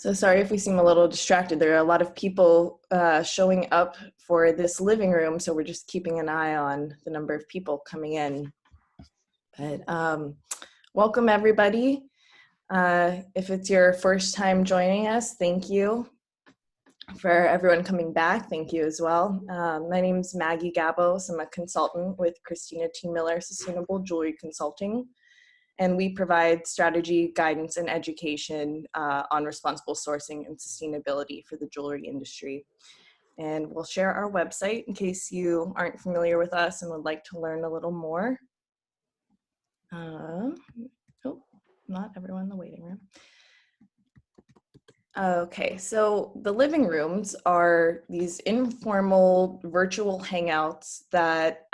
So sorry if we seem a little distracted. There are a lot of people showing up for this living room, so we're just keeping an eye on the number of people coming in. But welcome everybody. If it's your first time joining us, thank you. For everyone coming back, thank you as well. My name is Maggie Gabos. I'm a consultant with Christina T. Miller Sustainable Jewelry Consulting. And we provide strategy, guidance, and education on responsible sourcing and sustainability for the jewelry industry. And we'll share our website in case you aren't familiar with us and would like to learn a little more. Oh, not everyone in the waiting room. Okay, so the living rooms are these informal virtual hangouts that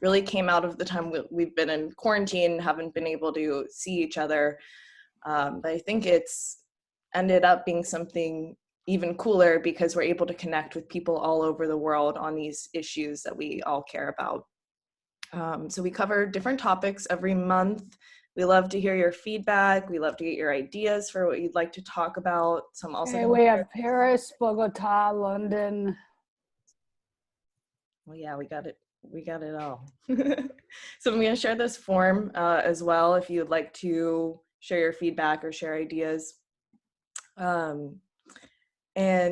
really came out of the time we've been in quarantine, haven't been able to see each other. But I think it's ended up being something even cooler because we're able to connect with people all over the world on these issues that we all care about. So we cover different topics every month. We love to hear your feedback. We love to get your ideas for what you'd like to talk about. So I'm also we have Paris, Bogota, London. Well, yeah, we got it. We got it all. So I'm going to share this form as well if you'd like to share your feedback or share ideas. And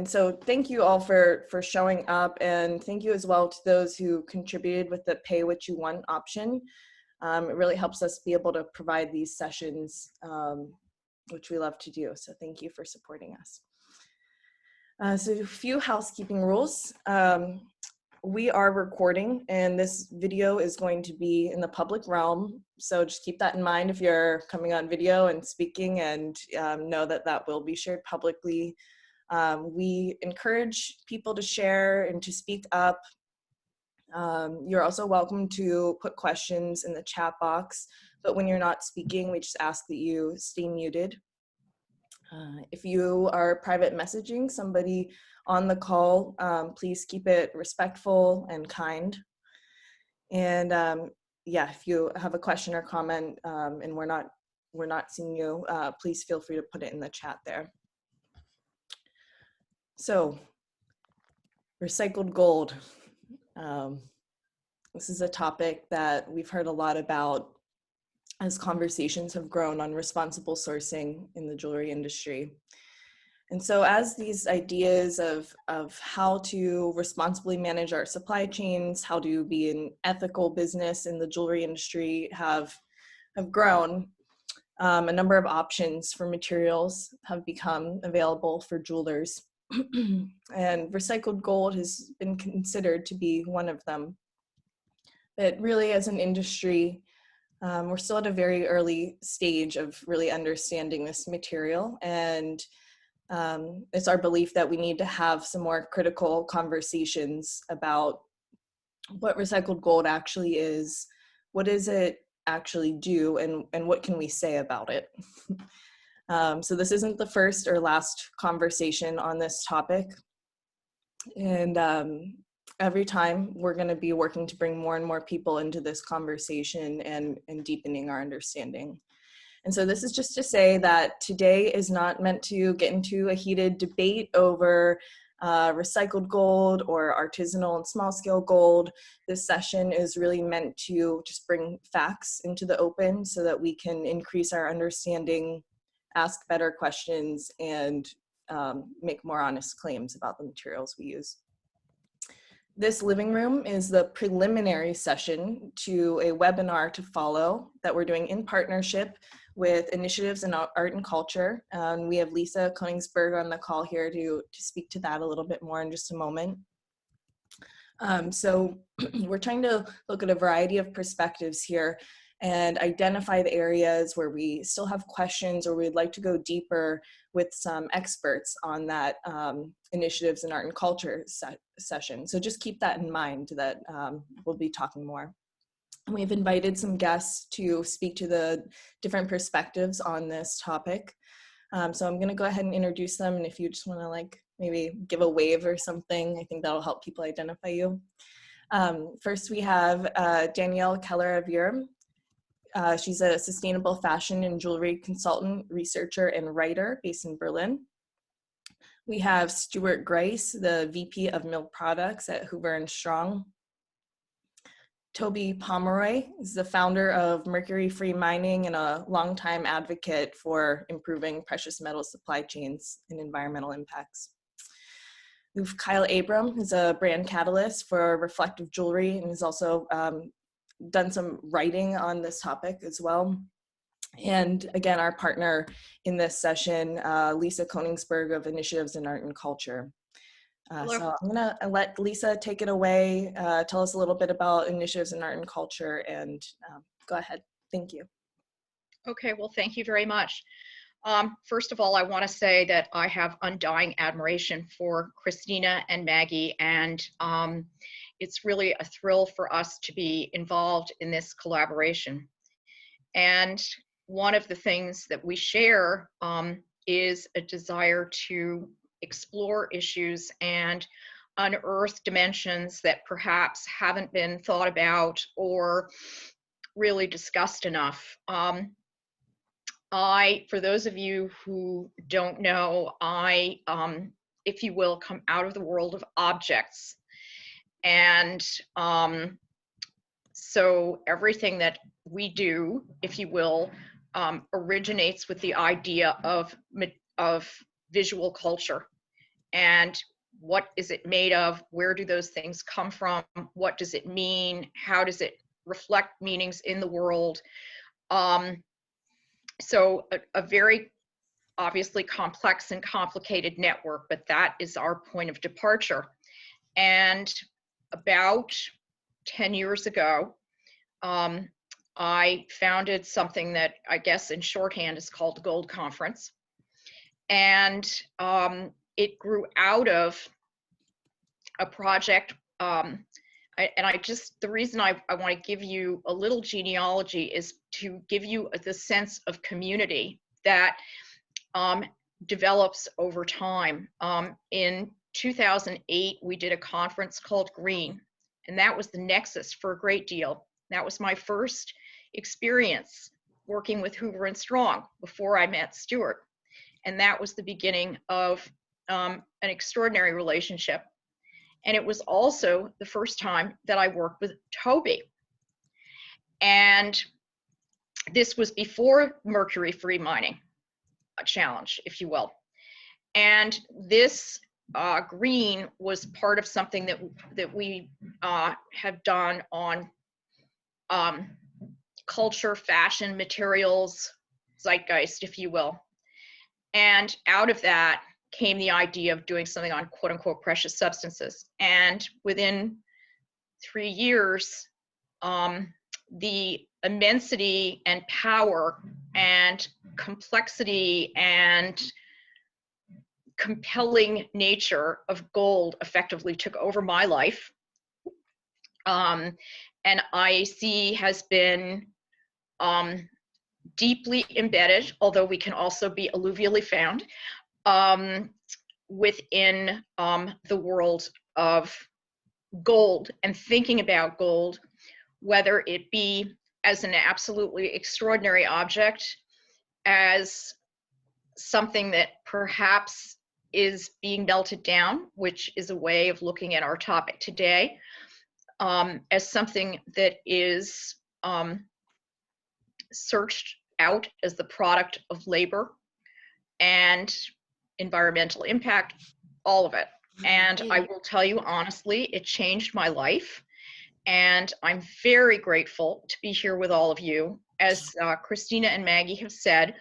so thank you all for showing up, and thank you as well to those who contributed with the pay what you want option. It really helps us be able to provide these sessions, which we love to do. So thank you for supporting us. So a few housekeeping rules. We are recording, and this video is going to be in the public realm. So just keep that in mind if you're coming on video and speaking, and know that that will be shared publicly. We encourage people to share and to speak up. You're also welcome to put questions in the chat box, but when you're not speaking, we just ask that you stay muted. If you are private messaging somebody on the call, please keep it respectful and kind. And yeah, if you have a question or comment and we're not seeing you, please feel free to put it in the chat there. So, recycled gold. This is a topic that we've heard a lot about as conversations have grown on responsible sourcing in the jewelry industry. And so as these ideas of how to responsibly manage our supply chains, how to be an ethical business in the jewelry industry have grown, a number of options for materials have become available for jewelers. And recycled gold has been considered to be one of them. But really, as an industry, we're still at a very early stage of really understanding this material, and it's our belief that we need to have some more critical conversations about what recycled gold actually is, what does it actually do, and what can we say about it. So this isn't the first or last conversation on this topic, and every time we're going to be working to bring more and more people into this conversation and deepening our understanding. And so this is just to say that today is not meant to get into a heated debate over recycled gold or artisanal and small scale gold. This session is really meant to just bring facts into the open so that we can increase our understanding, ask better questions, and make more honest claims about the materials we use. This living room is the preliminary session to a webinar to follow that we're doing in partnership with Initiatives in Art and Culture. We have Lisa Koningsberg on the call here to speak to that a little bit more in just a moment. So we're trying to look at a variety of perspectives here and identify the areas where we still have questions or we'd like to go deeper with some experts on that Initiatives in Art and Culture session. So just keep that in mind that we'll be talking more. And we've invited some guests to speak to the different perspectives on this topic. So I'm gonna go ahead and introduce them, and if you just wanna maybe give a wave or something, I think that'll help people identify you. First we have Danielle Keller-Avier. She's a sustainable fashion and jewelry consultant, researcher, and writer based in Berlin. We have Stuart Grice, the VP of Milk Products at Hoover and Strong. Toby Pomeroy is the founder of Mercury Free Mining and a longtime advocate for improving precious metal supply chains and environmental impacts. We have Kyle Abram, who's a brand catalyst for reflective jewelry and has also done some writing on this topic as well. And again, our partner in this session, Lisa Koningsberg of Initiatives in Art and Culture. So I'm gonna let Lisa take it away, tell us a little bit about Initiatives in Art and Culture, and go ahead. Thank you. Okay, well, thank you very much. First of all, I want to say that I have undying admiration for Christina and Maggie, and it's really a thrill for us to be involved in this collaboration. And one of the things that we share is a desire to explore issues and unearth dimensions that perhaps haven't been thought about or really discussed enough. For those of you who don't know, I, if you will, come out of the world of objects. And so everything that we do, if you will, originates with the idea of visual culture. And what is it made of? Where do those things come from? What does it mean? How does it reflect meanings in the world? So a very obviously complex and complicated network, but that is our point of departure. And about 10 years ago, I founded something that I guess in shorthand is called the Gold Conference. And it grew out of a project. The reason I want to give you a little genealogy is to give you the sense of community that develops over time. In 2008, we did a conference called Green, and that was the nexus for a great deal. That was my first experience working with Hoover and Strong before I met Stuart. And that was the beginning of an extraordinary relationship. And it was also the first time that I worked with Toby. And this was before Mercury Free Mining Challenge, if you will. And this Green was part of something that we have done on culture, fashion, materials, zeitgeist, if you will. And out of that came the idea of doing something on quote unquote precious substances. And within 3 years, the immensity and power and complexity and compelling nature of gold effectively took over my life. And IAC has been deeply embedded, although we can also be alluvially found, within the world of gold and thinking about gold, whether it be as an absolutely extraordinary object, as something that perhaps is being melted down, which is a way of looking at our topic today, as something that is searched out as the product of labor and environmental impact, all of it. And I will tell you honestly, it changed my life. And I'm very grateful to be here with all of you. As Christina and Maggie have said,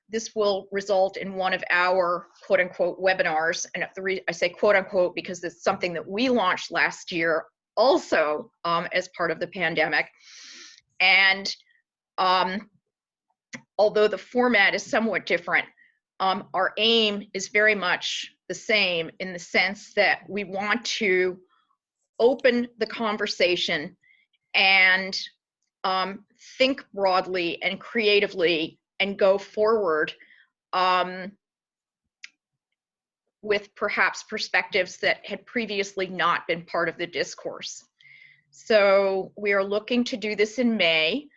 this will result in one of our quote unquote webinars. And I say quote unquote because it's something that we launched last year also as part of the pandemic. And although the format is somewhat different, our aim is very much the same in the sense that we want to open the conversation and think broadly and creatively and go forward with perhaps perspectives that had previously not been part of the discourse. So we are looking to do this in May.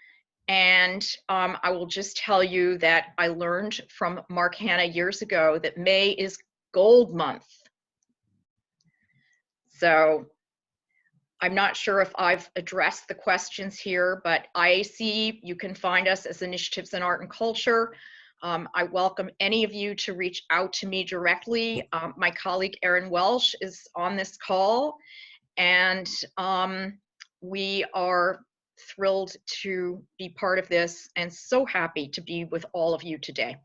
And I will just tell you that I learned from Mark Hanna years ago that May is Gold Month. So I'm not sure if I've addressed the questions here, but IAC, you can find us as Initiatives in Art and Culture. I welcome any of you to reach out to me directly. My colleague Erin Welsh is on this call, and we are thrilled to be part of this and so happy to be with all of you today.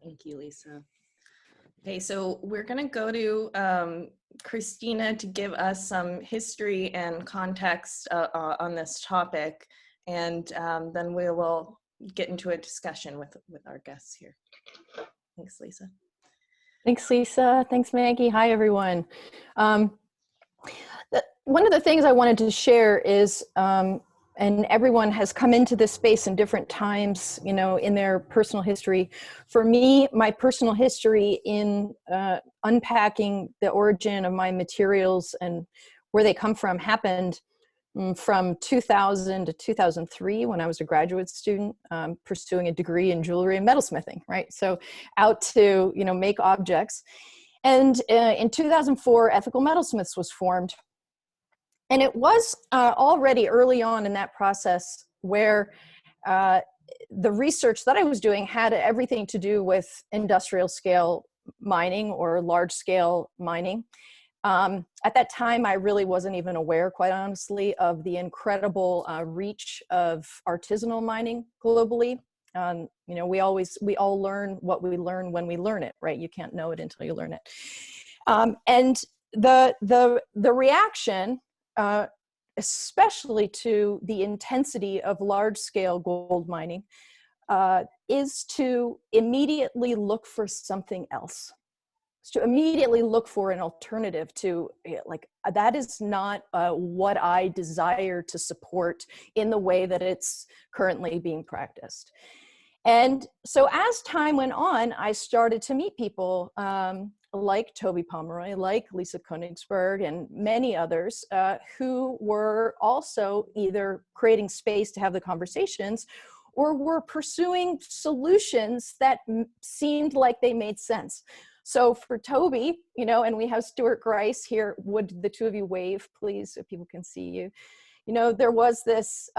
Thank you, Lisa. Okay, so we're going to go to Christina to give us some history and context on this topic, and then we will get into a discussion with our guests here. Thanks, Lisa. Thanks, Lisa. Thanks, Maggie. Hi, everyone. One of the things I wanted to share is, and everyone has come into this space in different times, you know, in their personal history. For me, my personal history in unpacking the origin of my materials and where they come from happened from 2000 to 2003 when I was a graduate student pursuing a degree in jewelry and metalsmithing, right? So out to, you know, make objects. And in 2004, Ethical Metalsmiths was formed. And it was already early on in that process where the research that I was doing had everything to do with industrial scale mining or large scale mining. At that time, I really wasn't even aware, quite honestly, of the incredible reach of artisanal mining globally. You know, we all learn what we learn when we learn it, right? You can't know it until you learn it. And the reaction, especially to the intensity of large-scale gold mining, is to immediately look for something else. To immediately look for an alternative to, like, that is not what I desire to support in the way that it's currently being practiced. And so as time went on, I started to meet people like Toby Pomeroy, like Lisa Königsberg, and many others who were also either creating space to have the conversations or were pursuing solutions that seemed like they made sense. So for Toby, you know, and we have Stuart Grice here, would the two of you wave, please, so people can see you? You know, there was this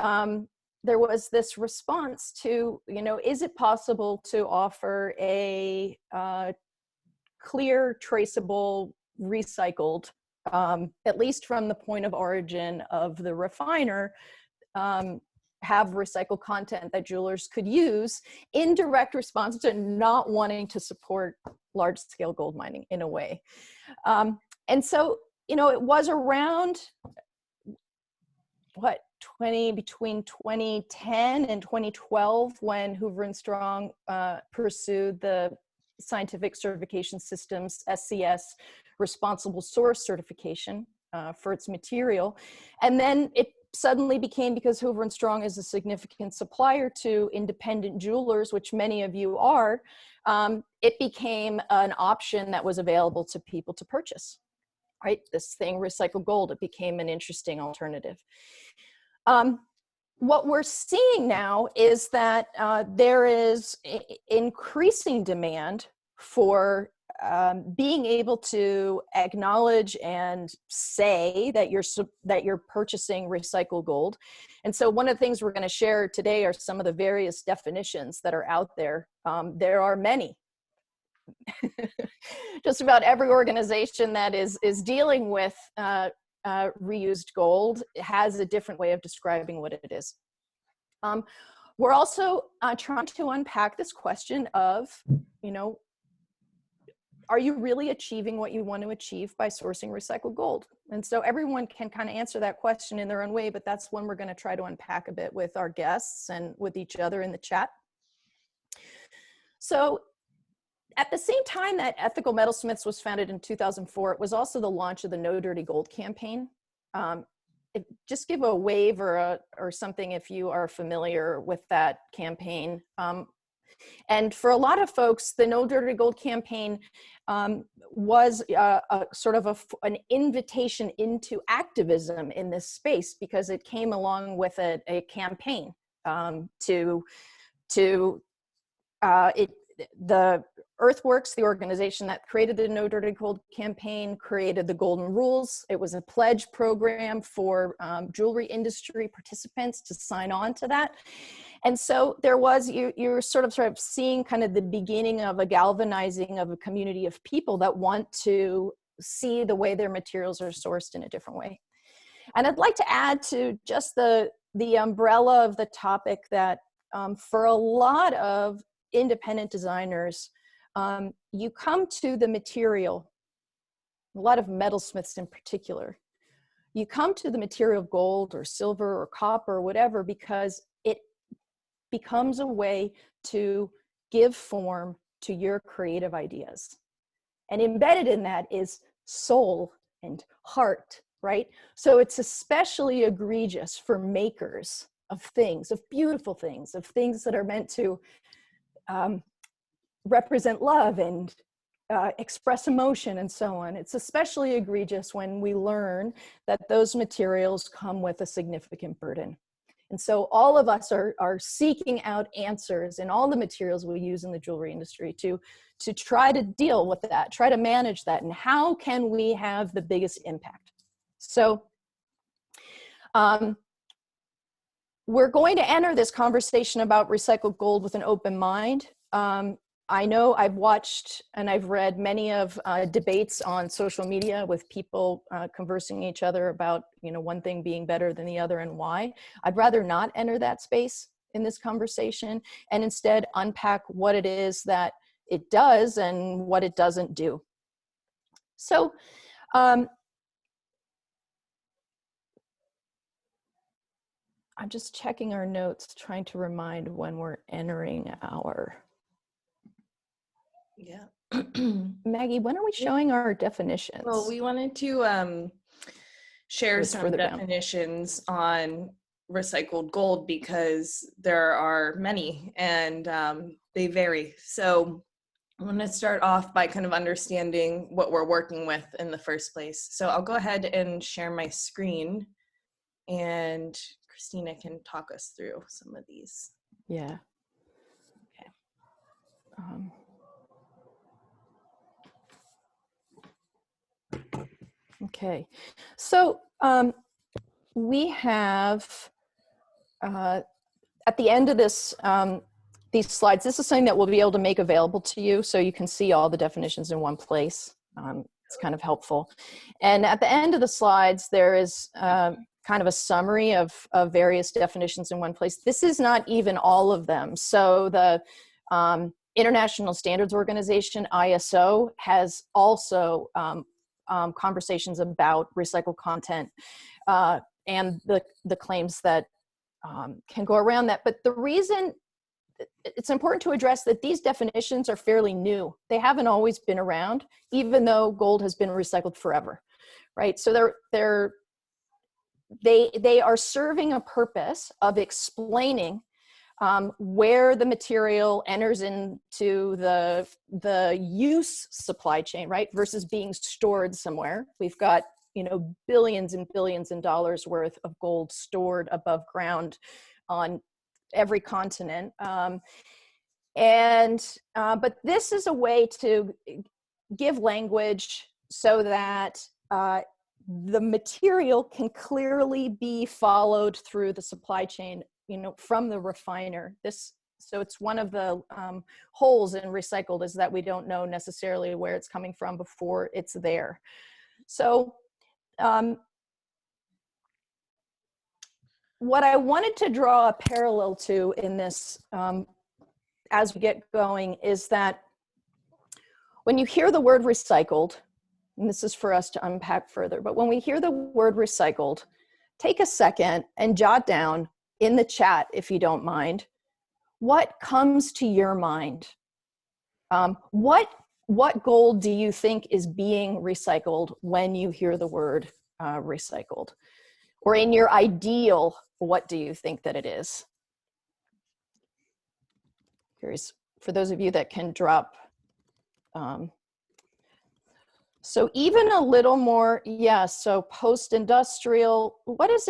response to, you know, is it possible to offer a clear, traceable, recycled, at least from the point of origin of the refiner, have recycled content that jewelers could use in direct response to not wanting to support large-scale gold mining in a way. And so, you know, it was around, what, between 2010 and 2012 when Hoover and Strong pursued the Scientific Certification Systems, SCS, responsible source certification for its material. And then it suddenly became, because Hoover and Strong is a significant supplier to independent jewelers, which many of you are, it became an option that was available to people to purchase, right? This thing, recycled gold, it became an interesting alternative. What we're seeing now is that there is increasing demand for being able to acknowledge and say that you're purchasing recycled gold. And so one of the things we're going to share today are some of the various definitions that are out there. There are many. Just about every organization that is dealing with reused gold has a different way of describing what it is. We're also trying to unpack this question of, you know, are you really achieving what you want to achieve by sourcing recycled gold? And so everyone can kind of answer that question in their own way, but that's one we're going to try to unpack a bit with our guests and with each other in the chat. So at the same time that Ethical Metalsmiths was founded in 2004, it was also the launch of the No Dirty Gold campaign. Just give a wave or something if you are familiar with that campaign. And for a lot of folks, the No Dirty Gold campaign was a sort of an invitation into activism in this space, because it came along with a campaign the Earthworks, the organization that created the No Dirty Gold campaign, created the Golden Rules. It was a pledge program for jewelry industry participants to sign on to that. And so there was, you're sort of seeing kind of the beginning of a galvanizing of a community of people that want to see the way their materials are sourced in a different way. And I'd like to add to just the umbrella of the topic that for a lot of independent designers, you come to the material, a lot of metalsmiths in particular, you come to the material of gold or silver or copper or whatever because it becomes a way to give form to your creative ideas. And embedded in that is soul and heart, right? So it's especially egregious for makers of things, of beautiful things, of things that are meant to represent love and express emotion and so on. It's especially egregious when we learn that those materials come with a significant burden. And so all of us are seeking out answers in all the materials we use in the jewelry industry to try to deal with that, try to manage that, and how can we have the biggest impact? So we're going to enter this conversation about recycled gold with an open mind. I know I've watched and I've read many of debates on social media with people conversing each other about, one thing being better than the other and why. I'd rather not enter that space in this conversation and instead unpack what it is that it does and what it doesn't do. So I'm just checking our notes, trying to remind when we're entering our... Yeah. Maggie, when are we showing our definitions? Well, we wanted to share It's some further down. definitions on recycled gold because there are many and they vary. So I'm going to start off by kind of understanding what we're working with in the first place. So I'll go ahead and share my screen and Christina can talk us through some of these. Yeah. Okay. Okay, so we have at the end of this, these slides, this is something that we'll be able to make available to you so you can see all the definitions in one place. It's kind of helpful. And at the end of the slides, there is kind of a summary of various definitions in one place. This is not even all of them. So the International Standards Organization, ISO, has also conversations about recycled content and the claims that can go around that. But the reason it's important to address that these definitions are fairly new. They haven't always been around, even though gold has been recycled forever, right? So they are serving a purpose of explaining where the material enters into the use supply chain, right, versus being stored somewhere. We've got, billions and billions of dollars worth of gold stored above ground on every continent. But this is a way to give language so that the material can clearly be followed through the supply chain, from the refiner. So it's one of the holes in recycled is that we don't know necessarily where it's coming from before it's there. So what I wanted to draw a parallel to in this, as we get going, is that when you hear the word recycled, and this is for us to unpack further, but when we hear the word recycled, take a second and jot down in the chat, if you don't mind, what comes to your mind? What gold do you think is being recycled when you hear the word recycled? Or in your ideal, what do you think that it is? Curious, for those of you that can drop. So even a little more, yeah, so post-industrial, what does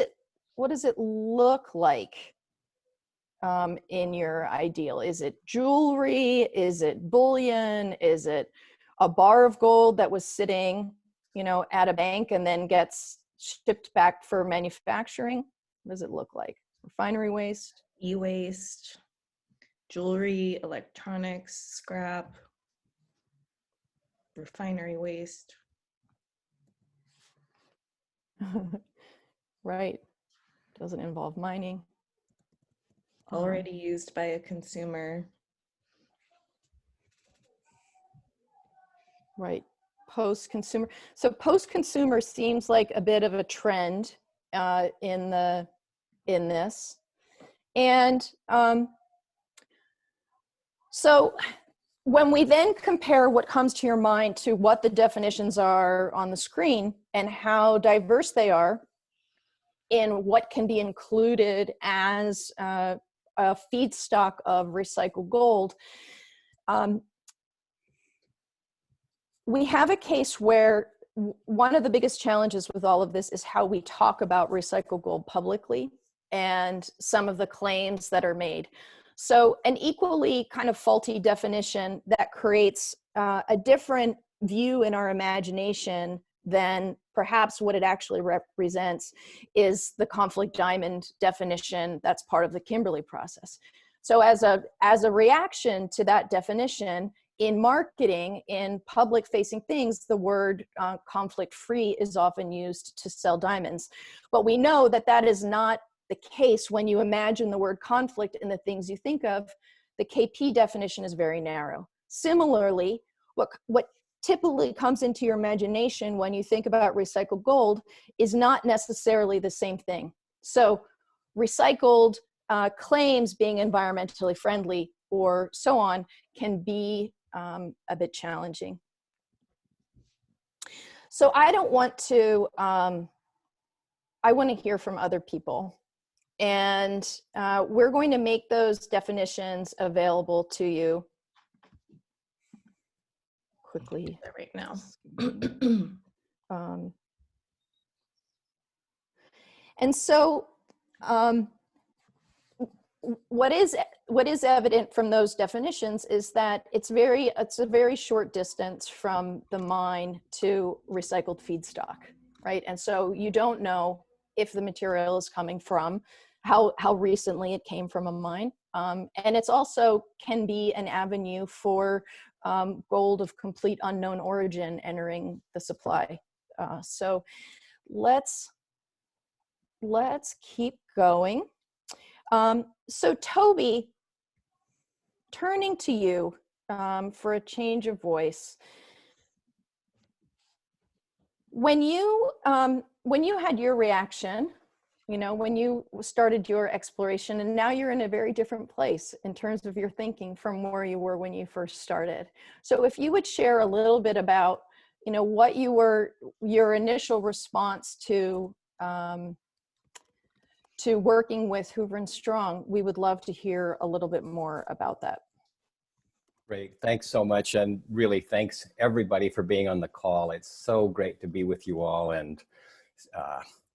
it look like? in your ideal? Is it jewelry? Is it bullion? Is it a bar of gold that was sitting, at a bank and then gets shipped back for manufacturing? What does it look like? Refinery waste? E-waste, jewelry, electronics, scrap, refinery waste. Right. Doesn't involve mining. Already used by a consumer. Right. Post-consumer. So post-consumer seems like a bit of a trend in this. And so when we then compare what comes to your mind to what the definitions are on the screen and how diverse they are in what can be included as a feedstock of recycled gold, we have a case where one of the biggest challenges with all of this is how we talk about recycled gold publicly and some of the claims that are made. So an equally kind of faulty definition that creates a different view in our imagination than perhaps what it actually represents is the conflict diamond definition that's part of the Kimberley process. So as a reaction to that definition, in marketing, in public facing things, the word conflict free is often used to sell diamonds. But we know that that is not the case when you imagine the word conflict in the things you think of. The KP definition is very narrow. Similarly, what typically comes into your imagination when you think about recycled gold is not necessarily the same thing. So recycled claims being environmentally friendly or so on can be a bit challenging. So I don't want to, I want to hear from other people. And we're going to make those definitions available to you quickly. Right now. And so what is evident from those definitions is that it's a very short distance from the mine to recycled feedstock, right? And so you don't know if the material is coming from, how recently it came from a mine. And it's also can be an avenue for gold of complete unknown origin entering the supply. So let's keep going. So Toby, turning to you for a change of voice. When you had your reaction, when you started your exploration, and now you're in a very different place in terms of your thinking from where you were when you first started. So if you would share a little bit about, what your initial response to working with Hoover and Strong, we would love to hear a little bit more about that. Great, thanks so much. And really thanks everybody for being on the call. It's so great to be with you all, and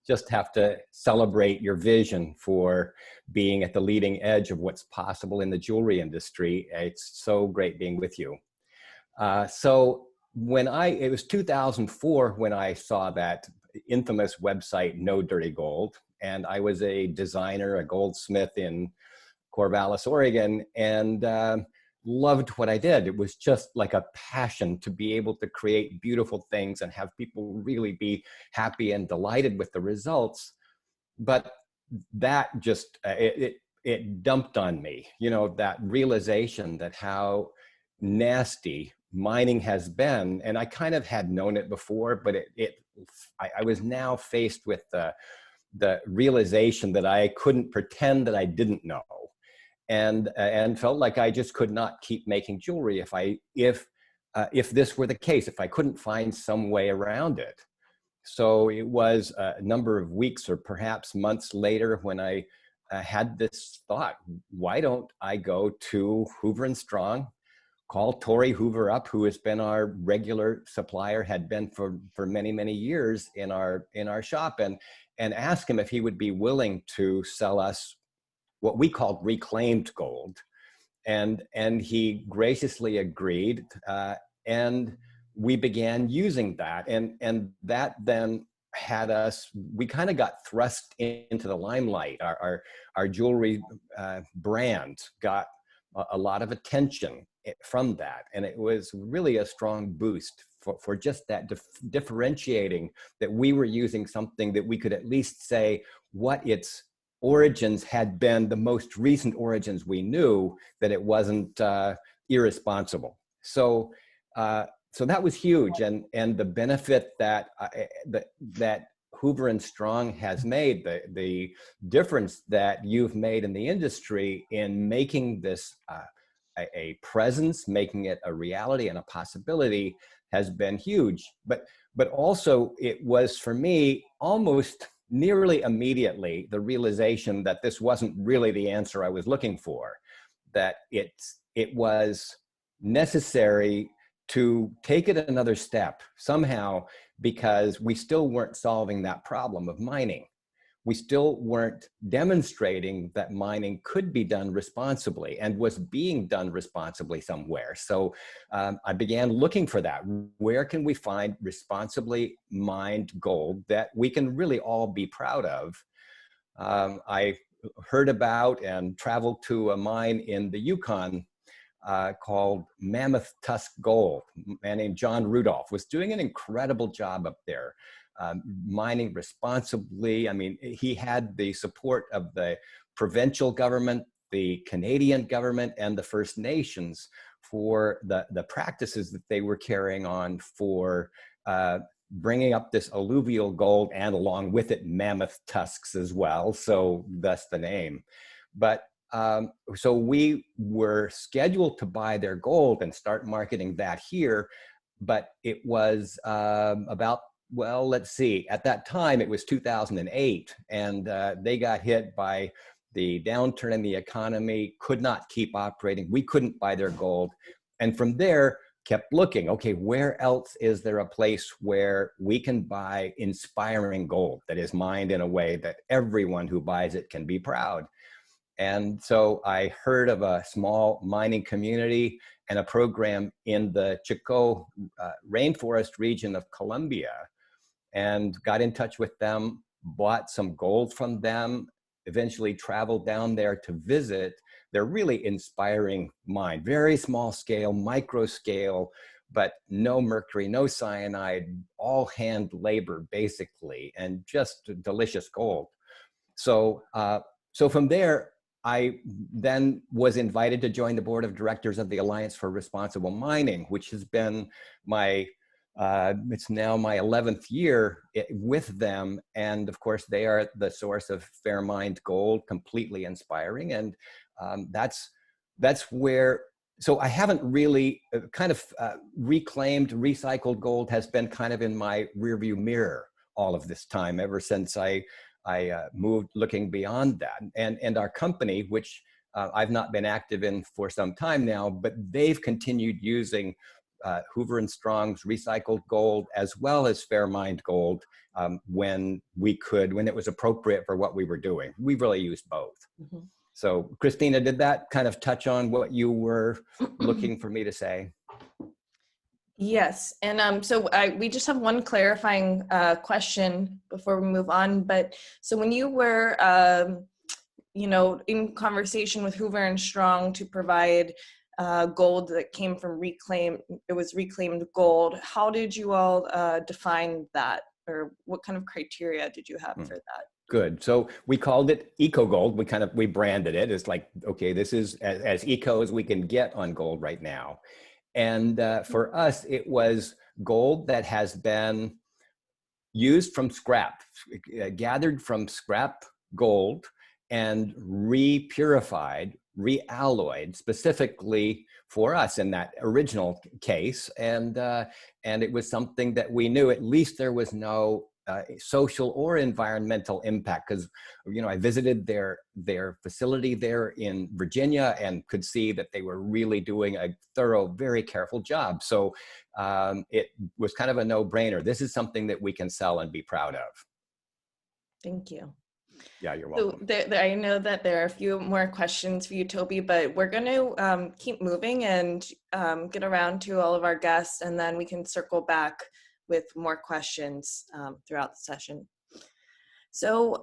just have to celebrate your vision for being at the leading edge of what's possible in the jewelry industry. It's so great being with you. So it was 2004 when I saw that infamous website, No Dirty Gold. And I was a designer, a goldsmith in Corvallis, Oregon, and loved what I did. It was just like a passion to be able to create beautiful things and have people really be happy and delighted with the results. But that just, it dumped on me, that realization that how nasty mining has been. And I kind of had known it before, but I was now faced with the realization that I couldn't pretend that I didn't know, and felt like I just could not keep making jewelry if this were the case, if I couldn't find some way around it. So it was a number of weeks or perhaps months later when I had this thought: why don't I go to Hoover and Strong, call Tori Hoover up, who has been our regular supplier, had been for many, many years in our shop, and ask him if he would be willing to sell us what we called reclaimed gold. And he graciously agreed, and we began using that. And that then had us, we kind of got thrust into the limelight. Our jewelry brand got a lot of attention from that. And it was really a strong boost for just that differentiating, that we were using something that we could at least say what its origins had been, the most recent origins we knew, that it wasn't irresponsible. So so that was huge, and the benefit that that Hoover and Strong has made, the difference that you've made in the industry in making this a presence, making it a reality and a possibility, has been huge. But also it was, for me, almost nearly immediately the realization that this wasn't really the answer I was looking for, that it was necessary to take it another step somehow, because we still weren't solving that problem of mining. We still weren't demonstrating that mining could be done responsibly and was being done responsibly somewhere. So I began looking for that. Where can we find responsibly mined gold that we can really all be proud of? I heard about and traveled to a mine in the Yukon called Mammoth Tusk Gold. A man named John Rudolph was doing an incredible job up there, mining responsibly. I mean, he had the support of the provincial government, the Canadian government, and the First Nations for the practices that they were carrying on for bringing up this alluvial gold, and along with it, mammoth tusks as well. So that's the name. But so we were scheduled to buy their gold and start marketing that here, but it was about, well, let's see, at that time it was 2008, and they got hit by the downturn in the economy, could not keep operating. We couldn't buy their gold. And from there, kept looking, okay, where else is there a place where we can buy inspiring gold that is mined in a way that everyone who buys it can be proud? And so I heard of a small mining community and a program in the Chocó rainforest region of Colombia, and got in touch with them, bought some gold from them, eventually traveled down there to visit their really inspiring mine. Very small scale, micro scale, but no mercury, no cyanide, all hand labor basically, and just delicious gold. So, so from there, I then was invited to join the board of directors of the Alliance for Responsible Mining, which has been my, it's now my 11th year with them. And of course, they are the source of fair mined gold, completely inspiring. And that's where, so I haven't really kind of reclaimed, recycled gold has been kind of in my rearview mirror all of this time, ever since I moved looking beyond that. And our company, which I've not been active in for some time now, but they've continued using Hoover and Strong's recycled gold as well as fair mined gold when we could, when it was appropriate for what we were doing. We really used both. Mm-hmm. So Christina, did that kind of touch on what you were looking for me to say? Yes, and so we just have one clarifying question before we move on. But so when you were, you know, in conversation with Hoover and Strong to provide gold that came from reclaimed gold, how did you all define that, or what kind of criteria did you have for that? Good. So we called it Eco Gold. We branded it. It's like, okay, this is as eco as we can get on gold right now. And for us, it was gold that has been used from scrap, gathered from scrap gold and re-purified, re-alloyed specifically for us in that original case. And it was something that we knew at least there was no social or environmental impact, because, you know, I visited their facility there in Virginia and could see that they were really doing a thorough, very careful job. So it was kind of a no-brainer. This is something that we can sell and be proud of. Thank you. Yeah, you're So welcome. I know that there are a few more questions for you, Toby, but we're going to keep moving and get around to all of our guests, and then we can circle back with more questions throughout the session. So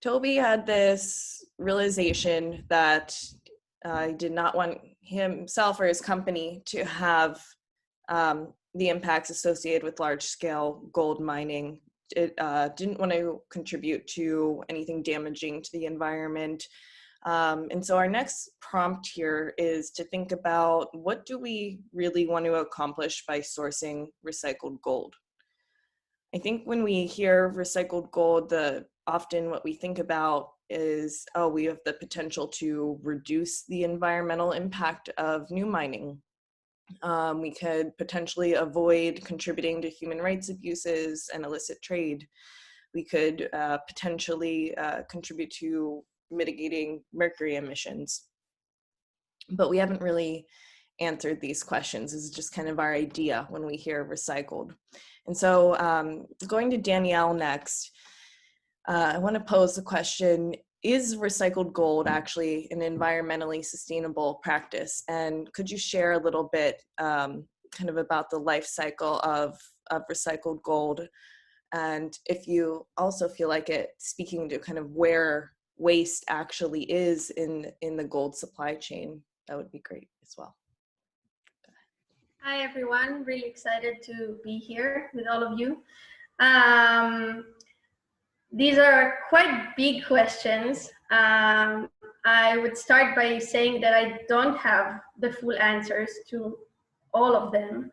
Toby had this realization that he did not want himself or his company to have the impacts associated with large-scale gold mining. It didn't want to contribute to anything damaging to the environment. And so our next prompt here is to think about, what do we really want to accomplish by sourcing recycled gold? I think when we hear recycled gold, often what we think about is, oh, we have the potential to reduce the environmental impact of new mining. We could potentially avoid contributing to human rights abuses and illicit trade. We could potentially contribute to mitigating mercury emissions. But we haven't really answered these questions. This is just kind of our idea when we hear recycled. And so going to Danielle next, I want to pose the question, is recycled gold actually an environmentally sustainable practice? And could you share a little bit kind of about the life cycle of recycled gold? And if you also feel like it speaking to kind of where waste actually is in the gold supply chain, that would be great as well. Hi everyone, really excited to be here with all of you. These are quite big questions. I would start by saying that I don't have the full answers to all of them.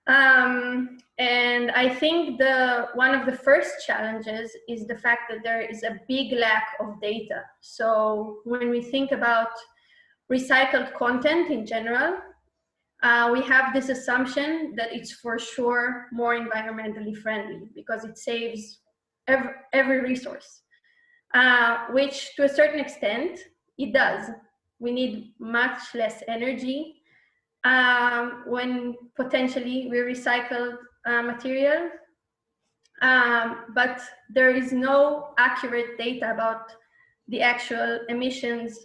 And I think one of the first challenges is the fact that there is a big lack of data. So when we think about recycled content in general, we have this assumption that it's for sure more environmentally friendly because it saves every resource, which to a certain extent it does. We need much less energy when potentially we recycle material, but there is no accurate data about the actual emissions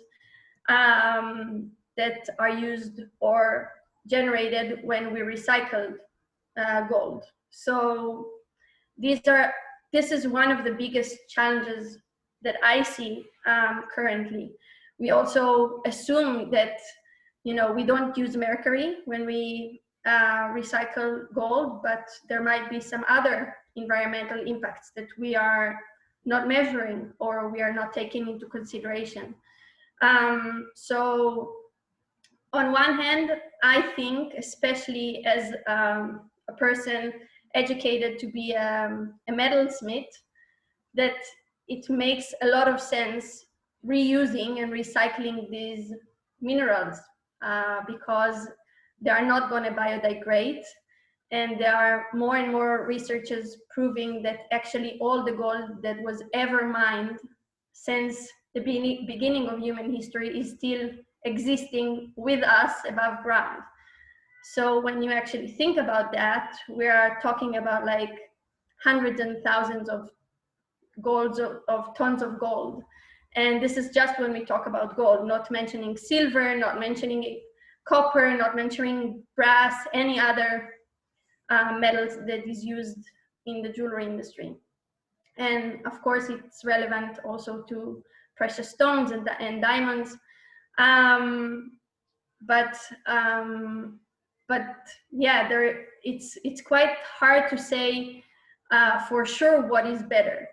that are used or generated when we recycled gold. So this is one of the biggest challenges that I see currently. We also assume that, you know, we don't use mercury when we recycle gold, but there might be some other environmental impacts that we are not measuring or we are not taking into consideration. So on one hand, I think, especially as a person educated to be a metalsmith, that it makes a lot of sense reusing and recycling these minerals because they are not going to biodegrade. And there are more and more researchers proving that actually all the gold that was ever mined since the beginning of human history is still existing with us above ground. So when you actually think about that, we are talking about like hundreds and thousands of tons of gold. And this is just when we talk about gold, not mentioning silver, not mentioning copper, not mentioning brass, any other metals that is used in the jewelry industry. And of course, it's relevant also to precious stones and diamonds. But yeah, it's quite hard to say for sure what is better.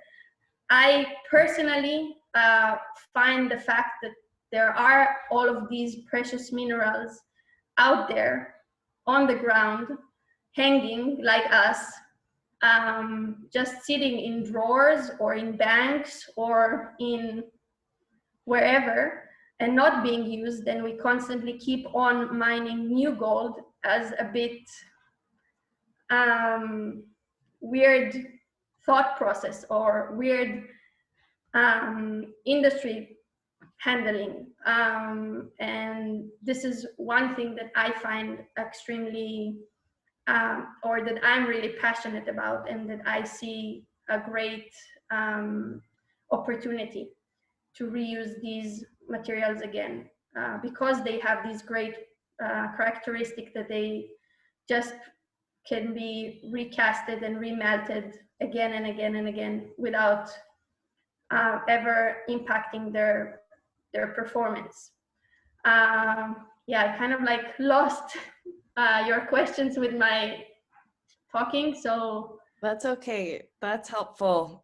I personally find the fact that there are all of these precious minerals out there on the ground, hanging like us, just sitting in drawers or in banks or in wherever and not being used, and we constantly keep on mining new gold as a bit weird thought process or weird industry handling. And this is one thing that I find extremely, or that I'm really passionate about, and that I see a great opportunity to reuse these materials again, because they have these great characteristics that they just can be recasted and remelted again and again and again without ever impacting their performance. Yeah, I kind of like lost your questions with my talking, so. That's okay. That's helpful.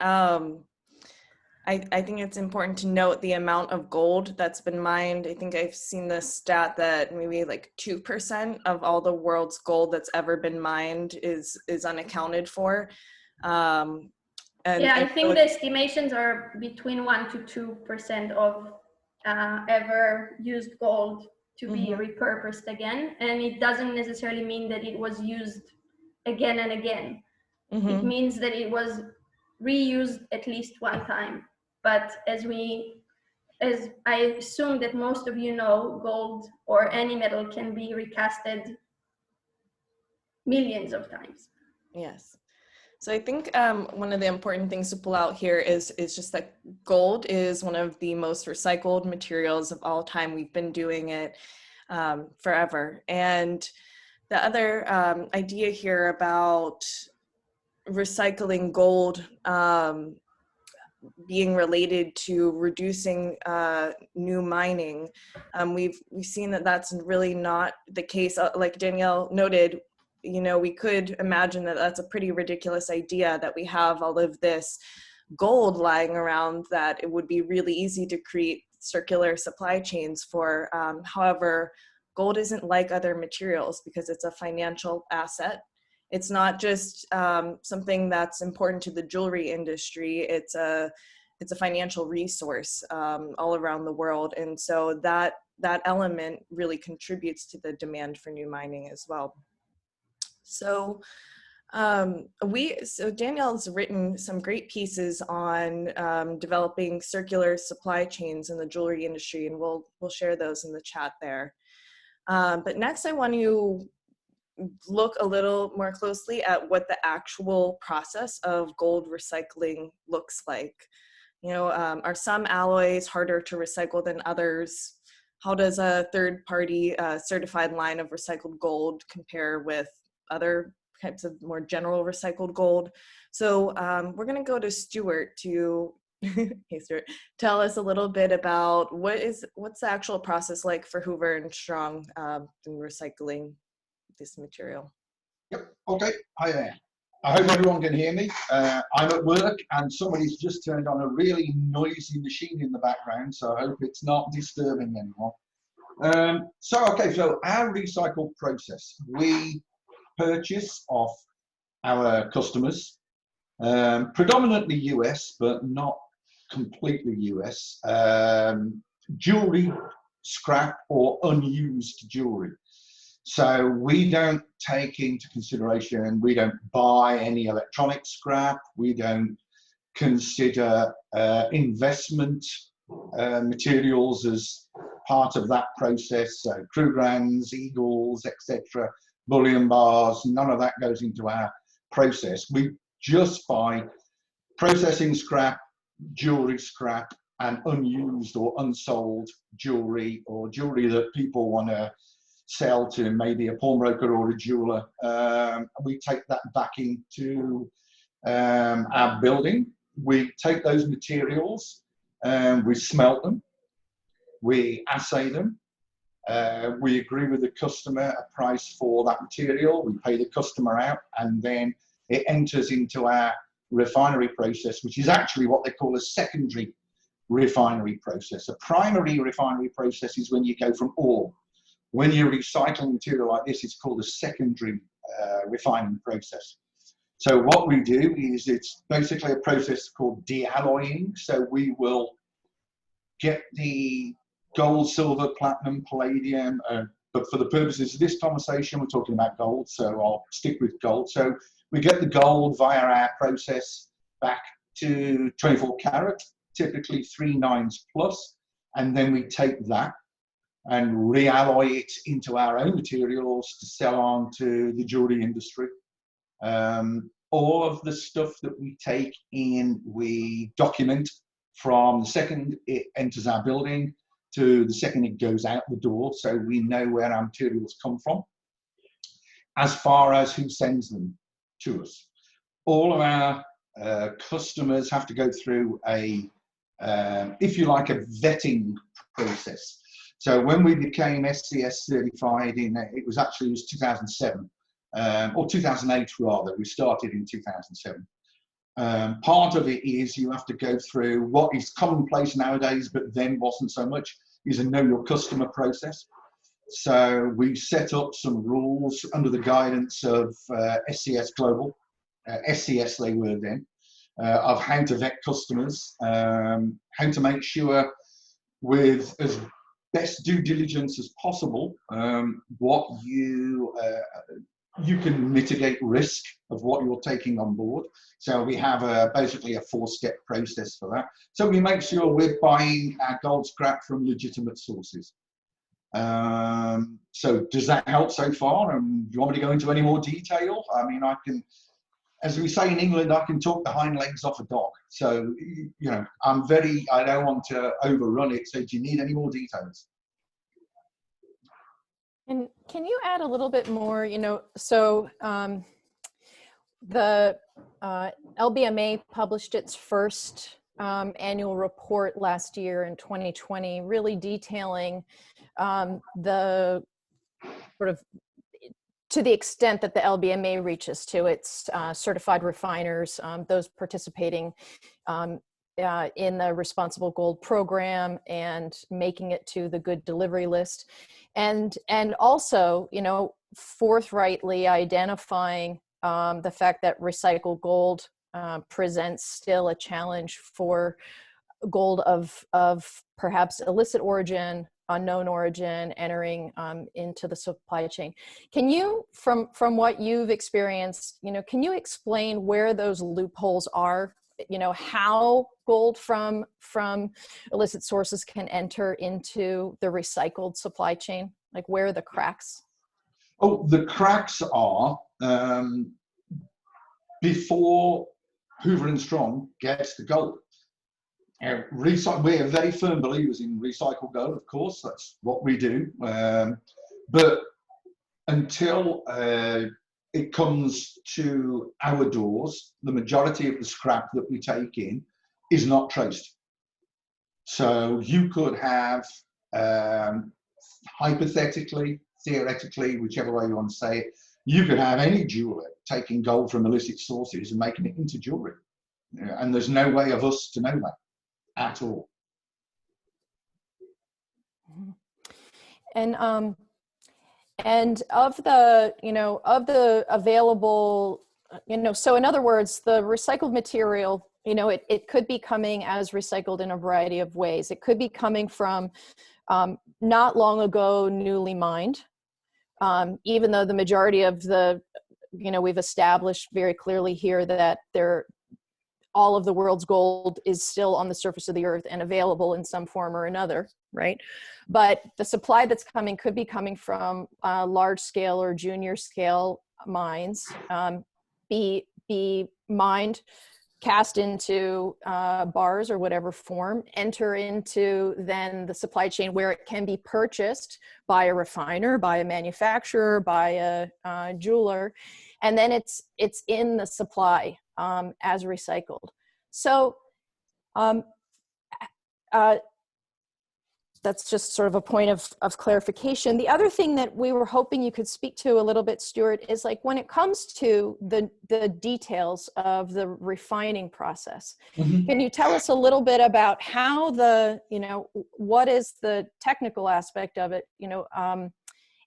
I think it's important to note the amount of gold that's been mined. I think I've seen this stat that maybe like 2% of all the world's gold that's ever been mined is unaccounted for. And yeah, I think so the estimations are between 1 to 2% of ever used gold to be repurposed again. And it doesn't necessarily mean that it was used again and again. It means that it was reused at least one time. But as I assume that most of you know, gold or any metal can be recasted millions of times. Yes. So I think one of the important things to pull out here is just that gold is one of the most recycled materials of all time. We've been doing it forever. And the other idea here about recycling gold being related to reducing new mining, we've seen that that's really not the case. Like Danielle noted, you know, we could imagine that that's a pretty ridiculous idea, that we have all of this gold lying around, that it would be really easy to create circular supply chains for. However, gold isn't like other materials because it's a financial asset. It's not just something that's important to the jewelry industry. It's a financial resource all around the world, and so that element really contributes to the demand for new mining as well. So Danielle's written some great pieces on developing circular supply chains in the jewelry industry, and we'll share those in the chat there. But next, I want to look a little more closely at what the actual process of gold recycling looks like. You know, are some alloys harder to recycle than others? How does a third-party certified line of recycled gold compare with other types of more general recycled gold? So we're going to go to Stuart to hey Stuart, tell us a little bit about what's the actual process like for Hoover and Strong in recycling this material. Yep. Okay. Hi there. I hope everyone can hear me. I'm at work and somebody's just turned on a really noisy machine in the background, so I hope it's not disturbing anyone. So our recycle process, we purchase off our customers, predominantly US, but not completely US, jewelry scrap or unused jewelry. So we don't take into consideration, we don't buy any electronic scrap, we don't consider investment materials as part of that process, so Krugrands, Eagles, etc., bullion bars, none of that goes into our process. We just buy processing scrap, jewelry scrap, and unused or unsold jewelry, or jewelry that people want to sell to maybe a pawnbroker or a jeweler. We take that back into our building. We take those materials and we smelt them, we assay them, we agree with the customer a price for that material, we pay the customer out, and then it enters into our refinery process, which is actually what they call a secondary refinery process. A primary refinery process is when you go from ore. When you recycle material like this, it's called a secondary refining process. So what we do is, it's basically a process called dealloying. So we will get the gold, silver, platinum, palladium, but for the purposes of this conversation, we're talking about gold, so I'll stick with gold. So we get the gold via our process back to 24 karat, typically 3 nines plus, and then we take that and realloy it into our own materials to sell on to the jewelry industry. all of the stuff that we take in, we document from the second it enters our building to the second it goes out the door, so we know where our materials come from, as far as who sends them to us. All of our customers have to go through a, if you like, a vetting process. So when we became SCS certified it was 2007, or 2008 rather, we started in 2007. Part of it is you have to go through what is commonplace nowadays, but then wasn't so much, is a know your customer process. So we set up some rules under the guidance of SCS Global, SCS they were then, of how to vet customers, how to make sure with as best due diligence as possible what you can mitigate risk of what you're taking on board. So we have basically a 4-step process for that. So we make sure we're buying our gold scrap from legitimate sources. So does that help so far? And do you want me to go into any more detail? I mean, I can, as we say in England, I can talk the hind legs off a dog. So, you know, I don't want to overrun it. So do you need any more details? And can you add a little bit more, you know, so the LBMA published its first annual report last year in 2020, really detailing the sort of, to the extent that the LBMA reaches to its certified refiners, those participating in the Responsible Gold program and making it to the good delivery list. And also, you know, forthrightly identifying the fact that recycled gold presents still a challenge for gold of perhaps illicit origin, unknown origin, entering into the supply chain. Can you, from what you've experienced, you know, can you explain where those loopholes are? You know, how gold from illicit sources can enter into the recycled supply chain? Like, where are the cracks? Oh, the cracks are before Hoover and Strong gets the gold. We're very firm believers in recycled gold, of course, that's what we do. But until it comes to our doors, the majority of the scrap that we take in is not traced. So you could have, hypothetically, theoretically, whichever way you want to say it, you could have any jeweler taking gold from illicit sources and making it into jewelry. And there's no way of us to know that at all. And of the, you know, of the available, you know, so in other words, the recycled material, you know, it could be coming as recycled in a variety of ways. It could be coming from not long ago newly mined, even though the majority of the, you know, we've established very clearly here that all of the world's gold is still on the surface of the earth and available in some form or another, right? But the supply that's coming could be coming from large scale or junior scale mines, be mined, cast into bars or whatever form, enter into then the supply chain where it can be purchased by a refiner, by a manufacturer, by a jeweler, and then it's in the supply as recycled. So that's just sort of a point of clarification. The other thing that we were hoping you could speak to a little bit, Stuart, is like when it comes to the details of the refining process, can you tell us a little bit about how you know, what is the technical aspect of it, you know,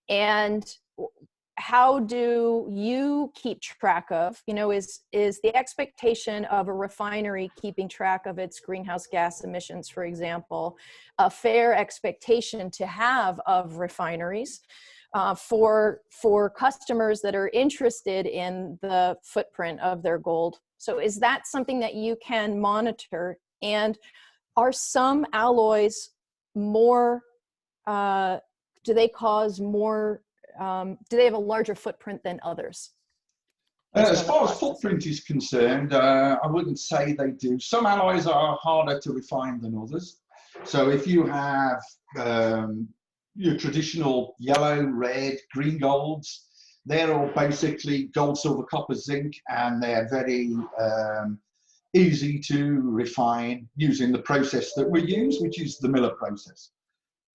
and how do you keep track of, you know, is the expectation of a refinery keeping track of its greenhouse gas emissions, for example, a fair expectation to have of refineries for customers that are interested in the footprint of their gold? So is that something that you can monitor? And are some alloys more, do they cause more, do they have a larger footprint than others? As far as footprint is concerned, I wouldn't say they do. Some alloys are harder to refine than others. So if you have your traditional yellow, red, green golds, they're all basically gold, silver, copper, zinc, and they're very easy to refine using the process that we use, which is the Miller process.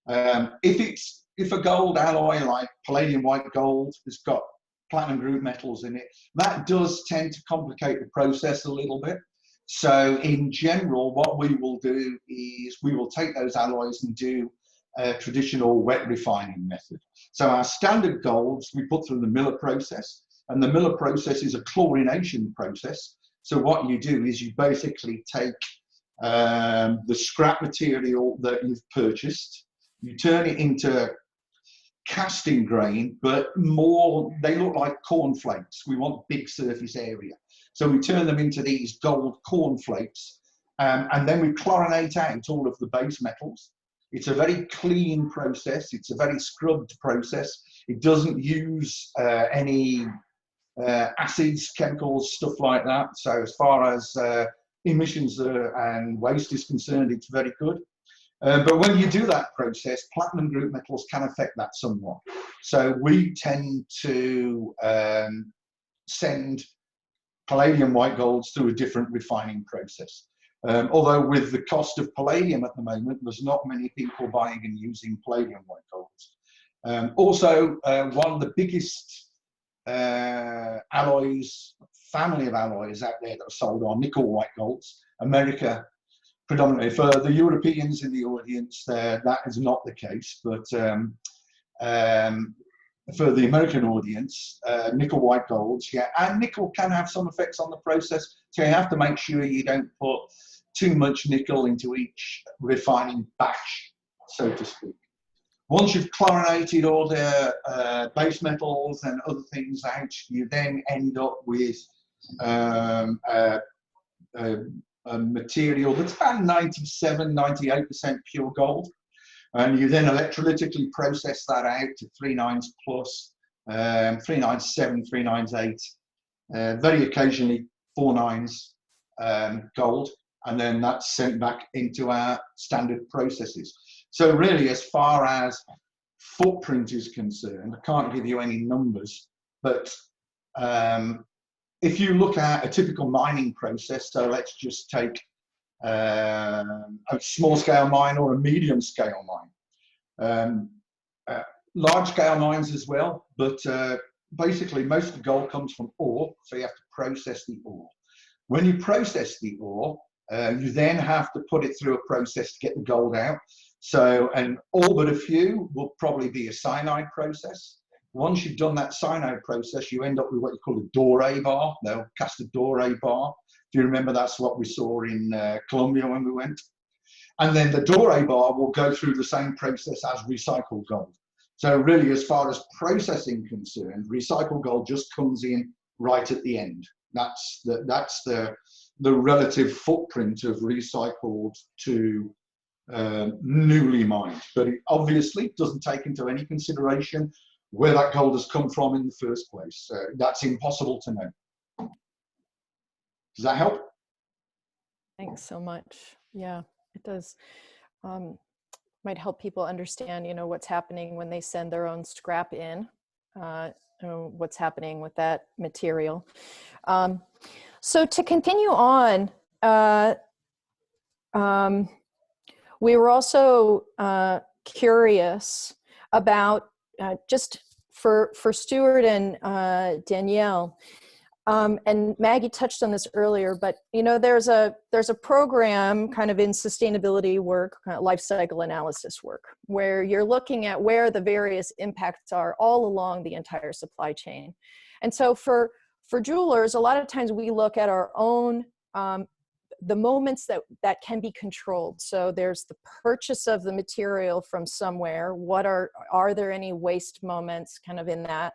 If a gold alloy like palladium white gold has got platinum group metals in it, that does tend to complicate the process a little bit. So in general, what we will do is we will take those alloys and do a traditional wet refining method. So our standard golds we put through the Miller process, and the Miller process is a chlorination process. So what you do is you basically take the scrap material that you've purchased, you turn it into casting grain, but more, they look like cornflakes. We want big surface area. So we turn them into these gold cornflakes, and then we chlorinate out all of the base metals. It's a very clean process. It's a very scrubbed process. It doesn't use any acids, chemicals, stuff like that. So as far as emissions and waste is concerned, it's very good. But when you do that process, platinum group metals can affect that somewhat. So we tend to send palladium white golds through a different refining process. Although with the cost of palladium at the moment, there's not many people buying and using palladium white golds. Also, one of the biggest alloys, family of alloys out there that are sold are nickel white golds. America, predominantly. For the Europeans in the audience, that is not the case, but for the American audience, nickel white golds, yeah, and nickel can have some effects on the process, so you have to make sure you don't put too much nickel into each refining batch, so to speak. Once you've chlorinated all the base metals and other things out, you then end up with a material that's about 97, 98% pure gold. And you then electrolytically process that out to 3.9s plus, 397, 398, very occasionally 4.9s gold, and then that's sent back into our standard processes. So really, as far as footprint is concerned, I can't give you any numbers, but if you look at a typical mining process, so let's just take a small scale mine or a medium scale mine, large scale mines as well, but basically most of the gold comes from ore, so you have to process the ore. When you process the ore, you then have to put it through a process to get the gold out. So, and all but a few will probably be a cyanide process. Once you've done that cyanide process, you end up with what you call a doré bar. They'll cast a doré bar. If you remember, that's what we saw in Colombia when we went. And then the doré bar will go through the same process as recycled gold. So really, as far as processing concerned, recycled gold just comes in right at the end. That's the relative footprint of recycled to newly mined. But it obviously doesn't take into any consideration where that gold has come from in the first place. That's impossible to know. Does that help? Thanks so much. Yeah, it does. Might help people understand, you know, what's happening when they send their own scrap in, what's happening with that material. So to continue on, we were also curious about just for Stuart and Danielle, and Maggie touched on this earlier, but you know, there's a program kind of in sustainability work, kind of life cycle analysis work, where you're looking at where the various impacts are all along the entire supply chain. And so for jewelers, a lot of times we look at our own the moments that can be controlled. So there's the purchase of the material from somewhere. What are there any waste moments kind of in that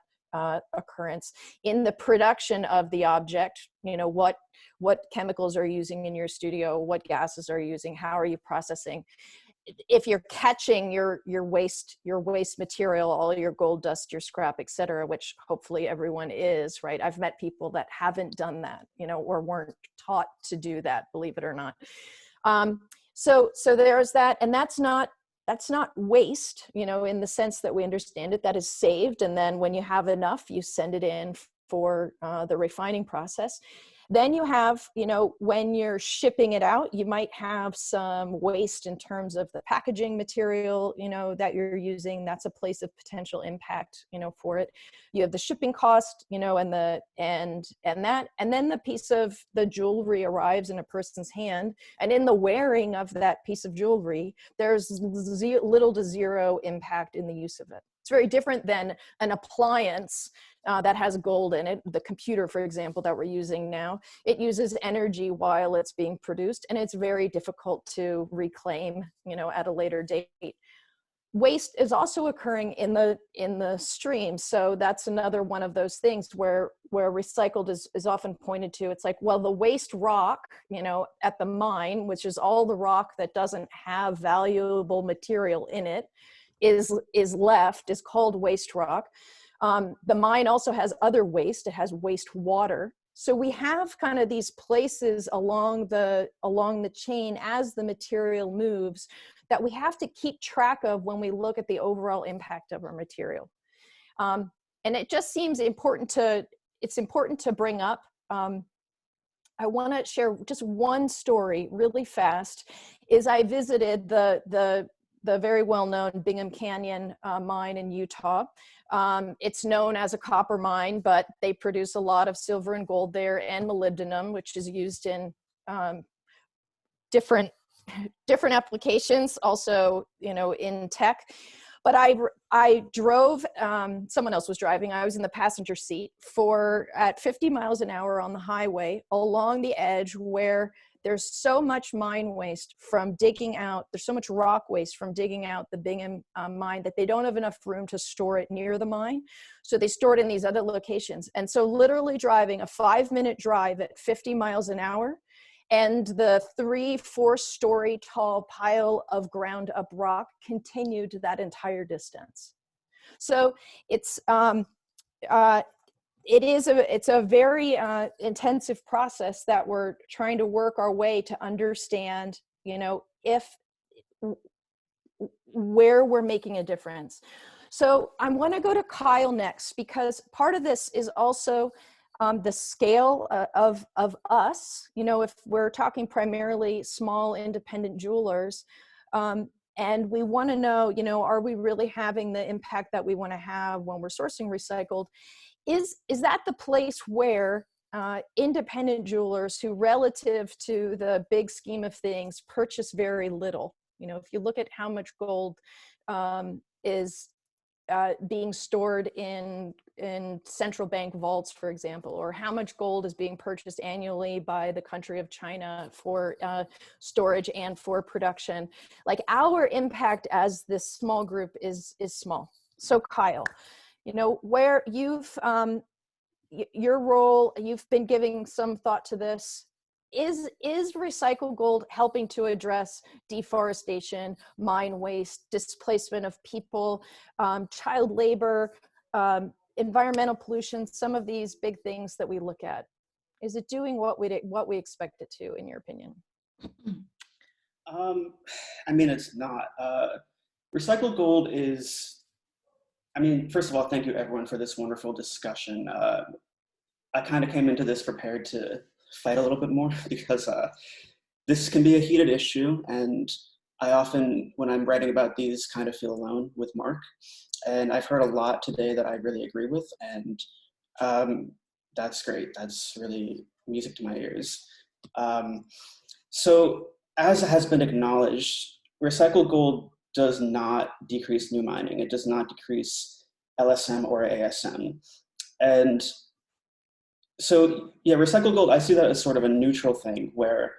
occurrence? In the production of the object, you know, what chemicals are you using in your studio? What gases are you using? How are you processing? if you're catching your waste material, all your gold dust, your scrap, et cetera, which hopefully everyone is, right? I've met people that haven't done that, you know, or weren't taught to do that, believe it or not. So there's that, and that's not waste, you know, in the sense that we understand it. That is saved, and then when you have enough, you send it in for the refining process. Then you have, you know, when you're shipping it out, you might have some waste in terms of the packaging material, you know, that you're using. That's a place of potential impact, you know, for it. You have the shipping cost, you know, and then the piece of the jewelry arrives in a person's hand, and in the wearing of that piece of jewelry, there's little to zero impact in the use of it. It's very different than an appliance that has gold in it. The computer, for example, that we're using now, it uses energy while it's being produced, and it's very difficult to reclaim, you know, at a later date. Waste is also occurring in the stream. So that's another one of those things where recycled is often pointed to. It's like, well, the waste rock, you know, at the mine, which is all the rock that doesn't have valuable material in it, is called waste rock. The mine also has other waste. It has waste water. So we have kind of these places along the chain as the material moves that we have to keep track of when we look at the overall impact of our material. And it just seems important to bring up. I want to share just one story really fast. Is I visited the very well-known Bingham Canyon mine in Utah. It's known as a copper mine, but they produce a lot of silver and gold there, and molybdenum, which is used in different applications, also, you know, in tech. But I drove, someone else was driving, I was in the passenger seat at 50 miles an hour on the highway along the edge where there's so much mine waste from digging out, there's so much rock waste from digging out the Bingham mine that they don't have enough room to store it near the mine. So they store it in these other locations. And so literally driving a 5-minute drive at 50 miles an hour, and the 3-4 story tall pile of ground up rock continued that entire distance. So it's a very intensive process that we're trying to work our way to understand, you know, where we're making a difference. So I want to go to Kyle next, because part of this is also the scale of us, you know, if we're talking primarily small independent jewelers, and we want to know, you know, are we really having the impact that we want to have when we're sourcing recycled? Is that the place where independent jewelers who, relative to the big scheme of things, purchase very little? You know, if you look at how much gold is being stored in central bank vaults, for example, or how much gold is being purchased annually by the country of China for storage and for production, like our impact as this small group is small. So Kyle, you know, where you've your role, you've been giving some thought to this. Is recycled gold helping to address deforestation, mine waste, displacement of people, child labor, environmental pollution, some of these big things that we look at? Is it doing what we expect it to, in your opinion? I mean, it's not. Recycled gold is, I mean, first of all, thank you everyone for this wonderful discussion. I kind of came into this prepared to fight a little bit more because this can be a heated issue, and I often, when I'm writing about these, kind of feel alone with Mark. And I've heard a lot today that I really agree with, and that's great. That's really music to my ears. So as has been acknowledged, recycled gold does not decrease new mining. It does not decrease LSM or ASM. And so, yeah, recycled gold, I see that as sort of a neutral thing where,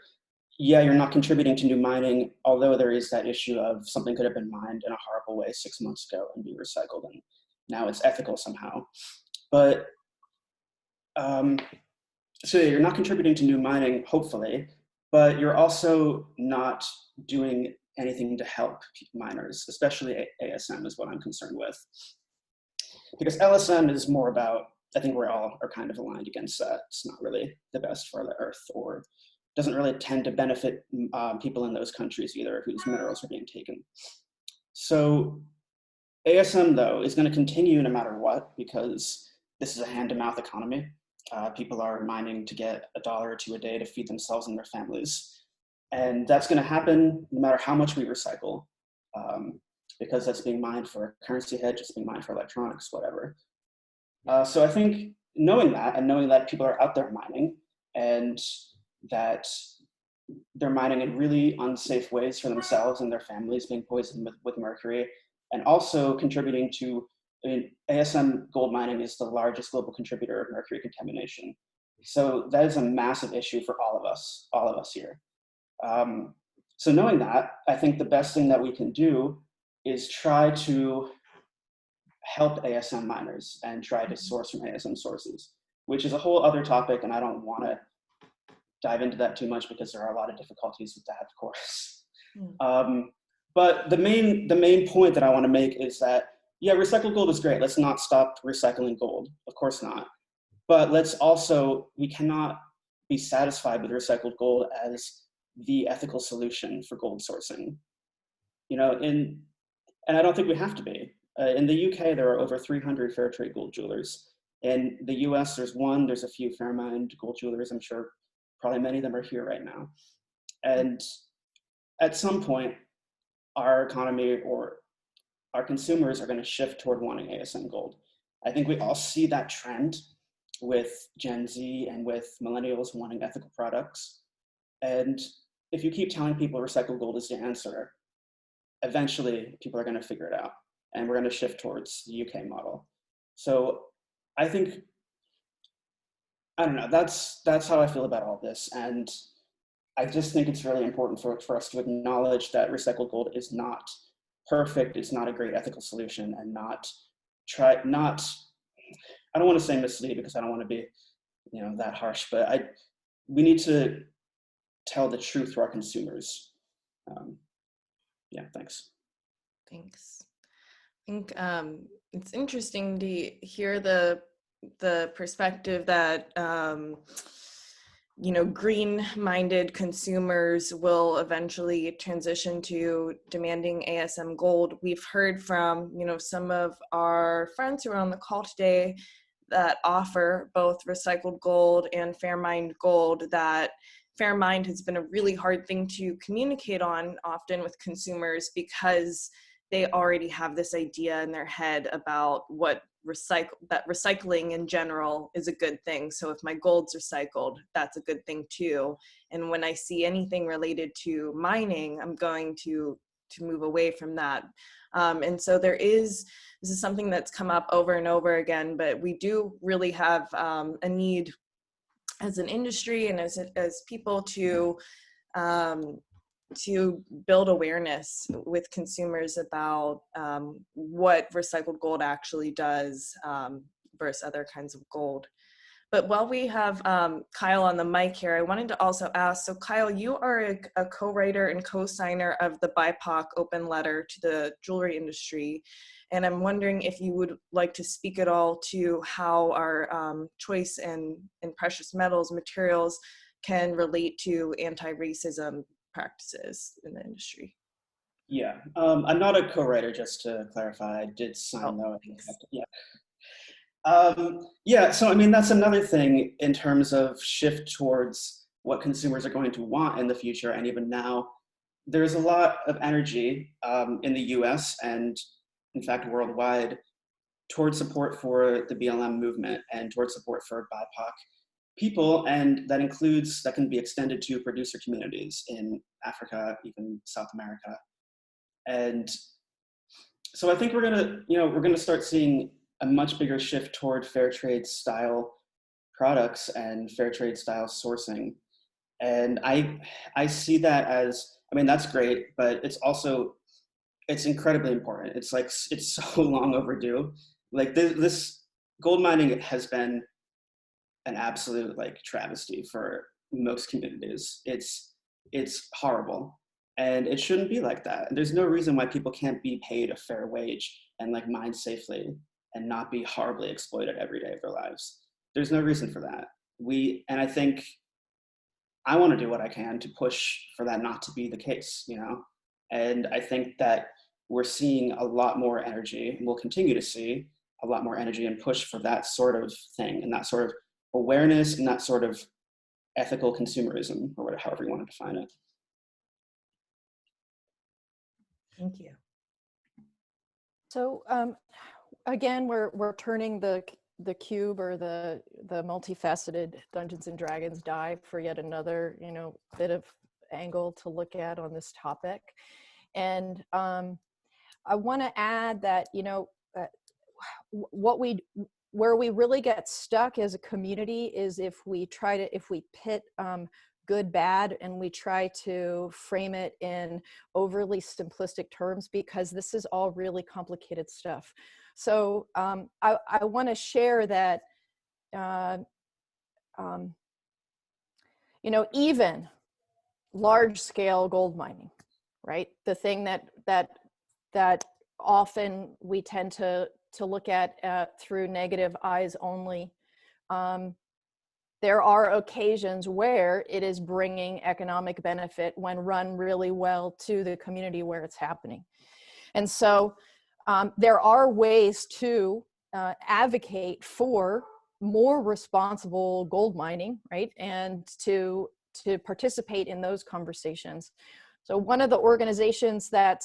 yeah, you're not contributing to new mining, although there is that issue of something could have been mined in a horrible way 6 months ago and be recycled, and now it's ethical somehow. But, so yeah, you're not contributing to new mining, hopefully, but you're also not doing anything to help miners, especially ASM is what I'm concerned with. Because LSM is more about, I think we all are kind of aligned against that. It's not really the best for the earth, or doesn't really tend to benefit people in those countries either whose minerals are being taken. So ASM though is going to continue no matter what, because this is a hand-to-mouth economy. People are mining to get $1 or $2 a day to feed themselves and their families. And that's going to happen no matter how much we recycle, because that's being mined for a currency hedge, it's being mined for electronics, whatever. So I think knowing that, and knowing that people are out there mining, and that they're mining in really unsafe ways for themselves and their families, being poisoned with mercury, and also contributing to, I mean, ASM gold mining is the largest global contributor of mercury contamination. So that is a massive issue for all of us here. So knowing that, I think the best thing that we can do is try to help ASM miners and try to source from ASM sources, which is a whole other topic, and I don't want to dive into that too much because there are a lot of difficulties with that, of course. But the main point that I want to make is that, yeah, recycled gold is great. Let's not stop recycling gold. Of course not. But let's also, we cannot be satisfied with recycled gold as the ethical solution for gold sourcing. You know, and I don't think we have to be. In the UK, there are over 300 fair trade gold jewelers. In the US, there's a few Fairmined gold jewelers. I'm sure probably many of them are here right now. And at some point, our economy or our consumers are going to shift toward wanting ASM gold. I think we all see that trend with Gen Z and with millennials wanting ethical products. And if you keep telling people recycled gold is the answer, eventually people are going to figure it out. And we're going to shift towards the UK model. So I think, I don't know, that's how I feel about all this. And I just think it's really important for us to acknowledge that recycled gold is not perfect, it's not a great ethical solution, and I don't want to say mislead because I don't want to be, you know, that harsh, but we need to tell the truth to our consumers. Yeah, thanks. Thanks. I think it's interesting to hear the perspective that you know, green-minded consumers will eventually transition to demanding ASM gold. We've heard from, you know, some of our friends who are on the call today that offer both recycled gold and fair mined gold, that fair mined has been a really hard thing to communicate on often with consumers because they already have this idea in their head about what recycling in general is a good thing. So if my gold's recycled, that's a good thing too. And when I see anything related to mining, I'm going to move away from that. And so this is something that's come up over and over again, but we do really have a need as an industry and as people to build awareness with consumers about what recycled gold actually does versus other kinds of gold. But while we have Kyle on the mic here, I wanted to also ask, so Kyle, you are a co-writer and co-signer of the BIPOC open letter to the jewelry industry. And I'm wondering if you would like to speak at all to how our choice in precious metals materials can relate to anti-racism practices in the industry. Yeah, I'm not a co-writer, just to clarify. I did sign though. Yeah. Yeah, so I mean, that's another thing in terms of shift towards what consumers are going to want in the future. And even now, there's a lot of energy in the US and in fact, worldwide, towards support for the BLM movement and towards support for BIPOC people. And that can be extended to producer communities in Africa, even South America. And so I think we're gonna start seeing a much bigger shift toward fair trade style products and fair trade style sourcing. And I see that as, I mean, that's great, but it's incredibly important. It's like, it's so long overdue. Like this gold mining has been an absolute like travesty for most communities. It's horrible. And it shouldn't be like that. And there's no reason why people can't be paid a fair wage and like mine safely and not be horribly exploited every day of their lives. There's no reason for that. And I think I want to do what I can to push for that not to be the case, you know? And I think that we're seeing a lot more energy, and we'll continue to see a lot more energy and push for that sort of thing, and that sort of awareness, and that sort of ethical consumerism, or whatever, however you want to define it. Thank you. So again, we're turning the cube, or the multifaceted Dungeons and Dragons die for yet another, you know, bit of angle to look at on this topic. And I want to add that, you know, where we really get stuck as a community is if we pit good, bad, and we try to frame it in overly simplistic terms, because this is all really complicated stuff. So I want to share that, you know, even large-scale gold mining, right? The thing that often we tend to look at through negative eyes only. There are occasions where it is bringing economic benefit when run really well to the community where it's happening. And so there are ways to advocate for more responsible gold mining, right? And to participate in those conversations. So one of the organizations that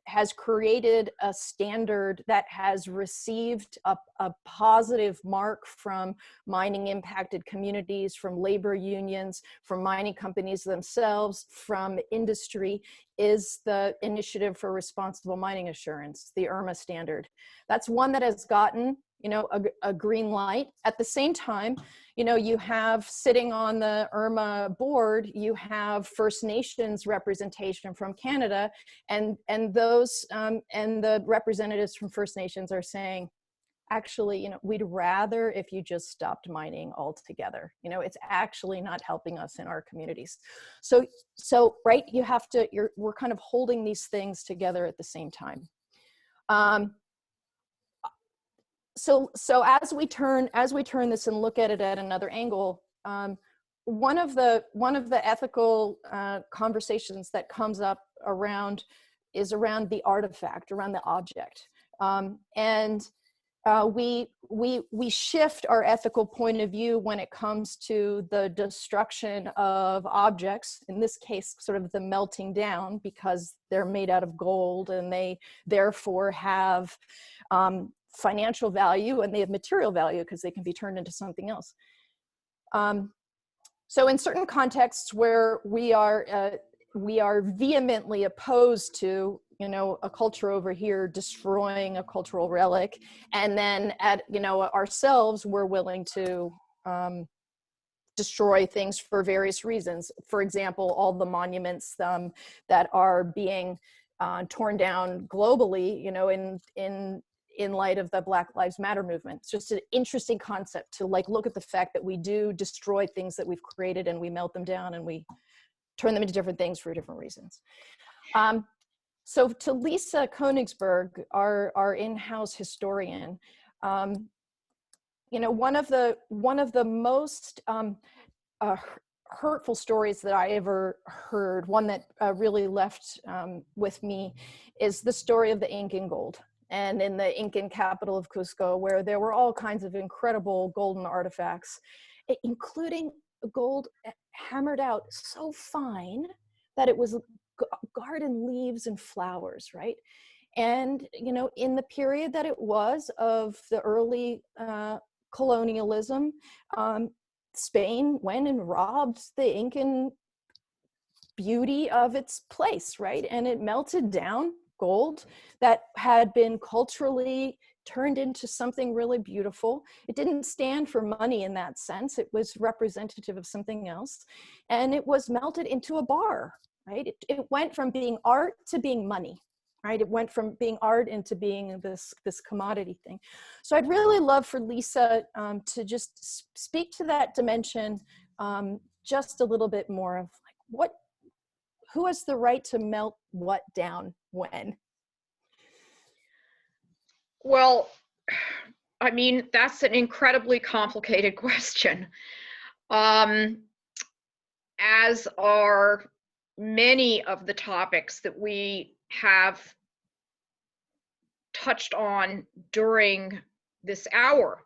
has created a standard that has received a positive mark from mining impacted communities, from labor unions, from mining companies themselves, from industry, is the Initiative for Responsible Mining Assurance, the IRMA standard. That's one that has gotten, you know, a green light. At the same time, you know, you have sitting on the IRMA board, you have First Nations representation from Canada, and those and the representatives from First Nations are saying, actually, you know, we'd rather if you just stopped mining altogether. You know, it's actually not helping us in our communities. So right, you have to, we're kind of holding these things together at the same time. So as we turn this and look at it at another angle, one of the ethical conversations that comes up is around the artifact, around the object, and we shift our ethical point of view when it comes to the destruction of objects. In this case, sort of the melting down, because they're made out of gold and they therefore have financial value, and they have material value because they can be turned into something else. So in certain contexts where we are vehemently opposed to, you know, a culture over here destroying a cultural relic, and then ourselves, we're willing to destroy things for various reasons. For example, all the monuments that are being torn down globally, you know, in light of the Black Lives Matter movement. It's just an interesting concept to like look at the fact that we do destroy things that we've created, and we melt them down and we turn them into different things for different reasons. So to Lisa Konigsberg, our in-house historian, you know, one of the most hurtful stories that I ever heard, one that really left with me, is the story of the Incan gold. And in the Incan capital of Cusco, where there were all kinds of incredible golden artifacts, including gold hammered out so fine that it was garden leaves and flowers, right? And, you know, in the period that it was of the early colonialism, Spain went and robbed the Incan beauty of its place, right? And it melted down gold that had been culturally turned into something really beautiful. It didn't stand for money in that sense. It was representative of something else. And it was melted into a bar, right? It went from being art to being money, right? It went from being art into being this commodity thing. So I'd really love for Lisa to just speak to that dimension just a little bit more of like, who has the right to melt what down when? Well, I mean, that's an incredibly complicated question. As are many of the topics that we have touched on during this hour.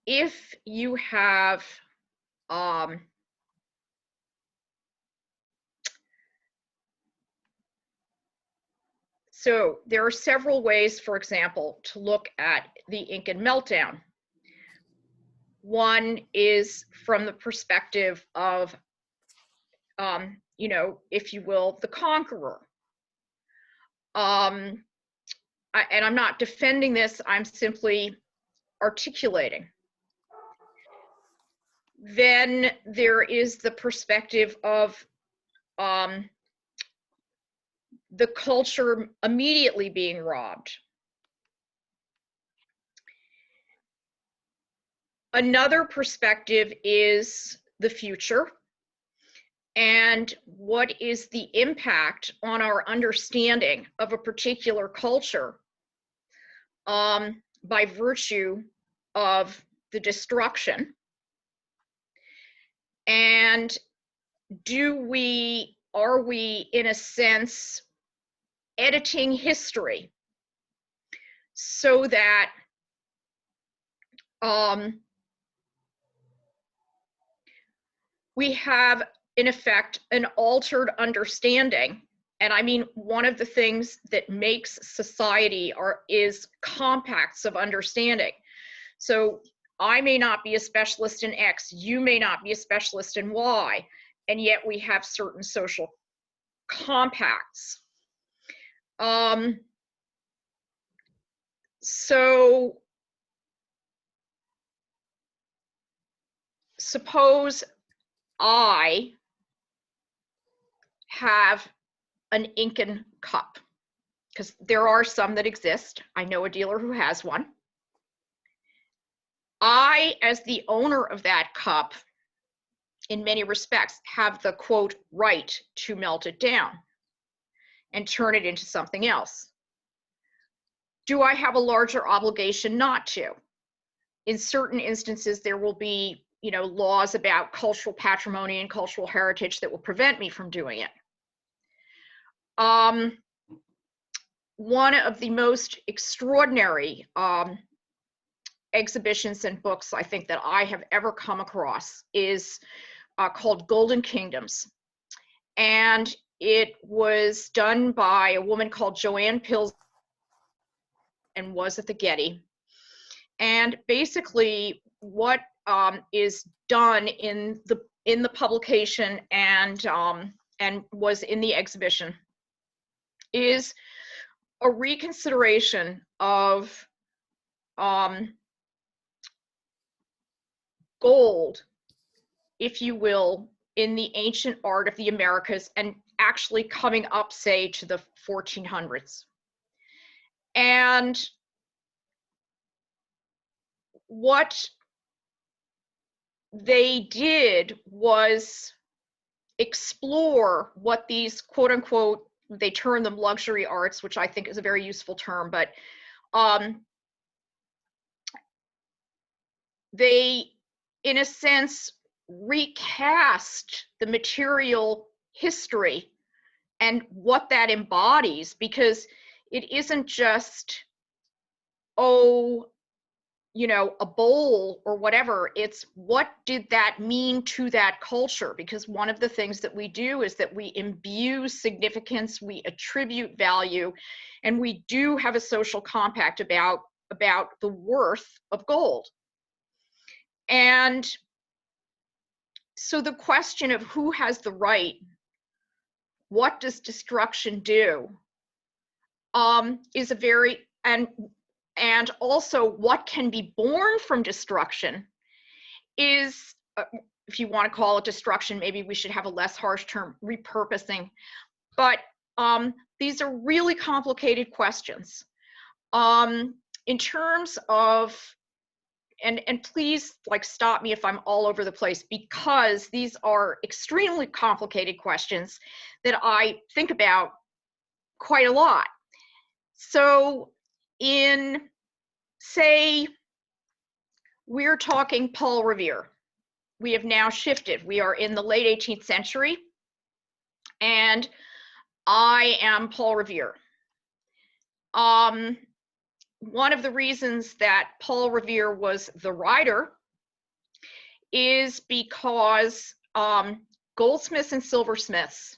If you have so there are several ways, for example, to look at the Incan meltdown. One is from the perspective of, you know, if you will, the conqueror. And I'm not defending this, I'm simply articulating. Then there is the perspective of the culture immediately being robbed. Another perspective is the future and what is the impact on our understanding of a particular culture by virtue of the destruction. And are we in a sense editing history so that we have, in effect, an altered understanding? And I mean, one of the things that makes society is compacts of understanding. So I may not be a specialist in X, you may not be a specialist in Y, and yet we have certain social compacts. So suppose I have an Incan cup, because there are some that exist. I know a dealer who has one. I, as the owner of that cup, in many respects, have the quote right to melt it down and turn it into something else. Do I have a larger obligation not to? In certain instances, there will be, you know, laws about cultural patrimony and cultural heritage that will prevent me from doing it. One of the most extraordinary exhibitions and books I think that I have ever come across is called Golden Kingdoms. And it was done by a woman called Joanne Pils and was at the Getty. And basically what is done in the publication and was in the exhibition is a reconsideration of gold, if you will, in the ancient art of the Americas, and actually coming up, say, to the 1400s. And what they did was explore what these quote unquote, they term them luxury arts, which I think is a very useful term, but they, in a sense, recast the material history and what that embodies, because it isn't just, oh, you know, a bowl or whatever. It's what did that mean to that culture? Because one of the things that we do is that we imbue significance, we attribute value, and we do have a social compact about the worth of gold. And so the question of who has the right, what does destruction do, is a very, and also what can be born from destruction is, if you want to call it destruction, maybe we should have a less harsh term, repurposing. But these are really complicated questions. In terms of, and please like stop me if I'm all over the place, because these are extremely complicated questions that I think about quite a lot. So in, say, we're talking Paul Revere. We have now shifted. We are in the late 18th century, and I am Paul Revere. One of the reasons that Paul Revere was the writer is because goldsmiths and silversmiths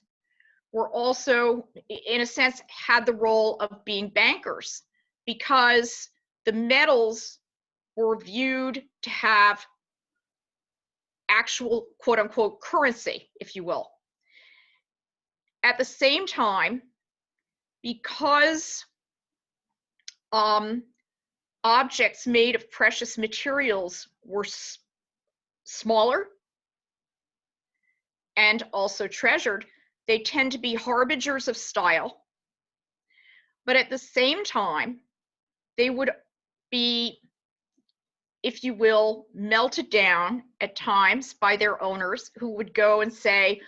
were also, in a sense, had the role of being bankers, because the metals were viewed to have actual quote unquote currency, if you will. At the same time, because objects made of precious materials were smaller and also treasured, they tend to be harbingers of style. But at the same time, they would be, if you will, melted down at times by their owners, who would go and say,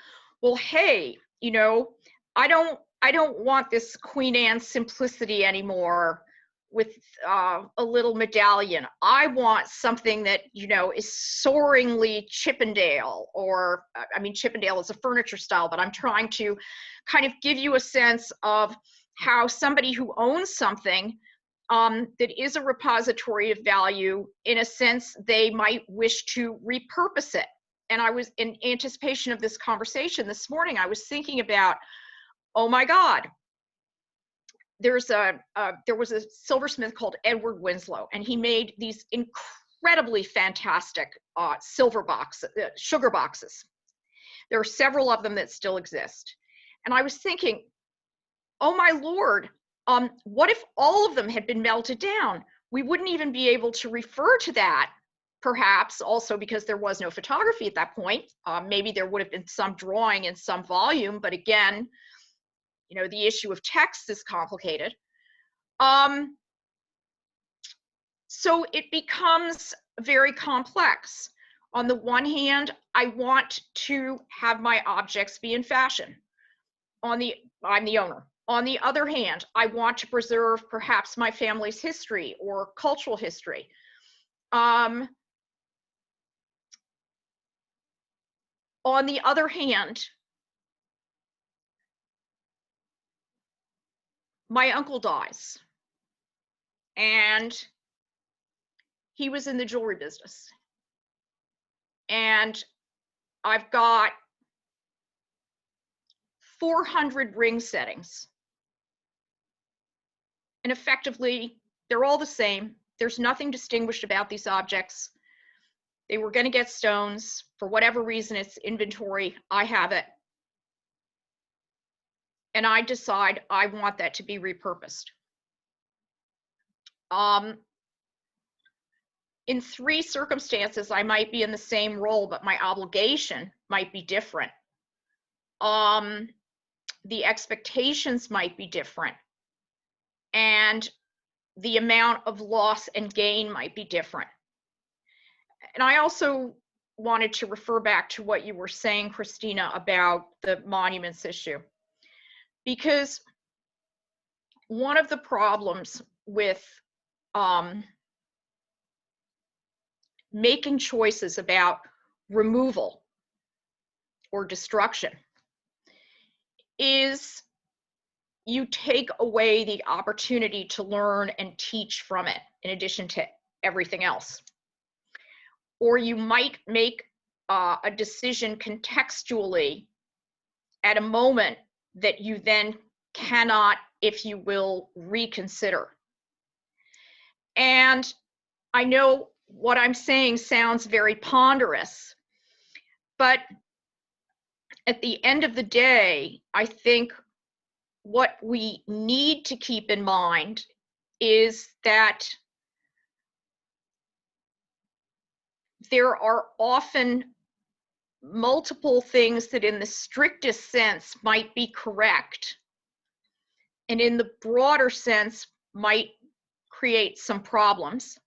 well, hey, you know, I don't want this Queen Anne simplicity anymore with a little medallion. I want something that, you know, is soaringly Chippendale, or I mean, Chippendale is a furniture style, but I'm trying to kind of give you a sense of how somebody who owns something that is a repository of value, in a sense, they might wish to repurpose it. And I was, in anticipation of this conversation this morning, I was thinking about, oh my God, there was a silversmith called Edward Winslow, and he made these incredibly fantastic sugar boxes. There are several of them that still exist. And I was thinking, oh my Lord, what if all of them had been melted down? We wouldn't even be able to refer to that, perhaps also because there was no photography at that point. Maybe there would have been some drawing in some volume, but again, you know, the issue of text is complicated. So it becomes very complex. On the one hand, I want to have my objects be in fashion. I'm the owner. On the other hand, I want to preserve perhaps my family's history or cultural history. On the other hand, my uncle dies, and he was in the jewelry business. And I've got 400 ring settings. And effectively, they're all the same. There's nothing distinguished about these objects. They were going to get stones. For whatever reason, it's inventory. I have it. And I decide I want that to be repurposed. In 3 circumstances, I might be in the same role, but my obligation might be different. The expectations might be different. And the amount of loss and gain might be different. And I also wanted to refer back to what you were saying, Christina, about the monuments issue. Because one of the problems with making choices about removal or destruction is you take away the opportunity to learn and teach from it, in addition to everything else. Or you might make a decision contextually at a moment that you then cannot, if you will, reconsider. And I know what I'm saying sounds very ponderous, but at the end of the day, I think what we need to keep in mind is that there are often multiple things that in the strictest sense might be correct, and in the broader sense might create some problems.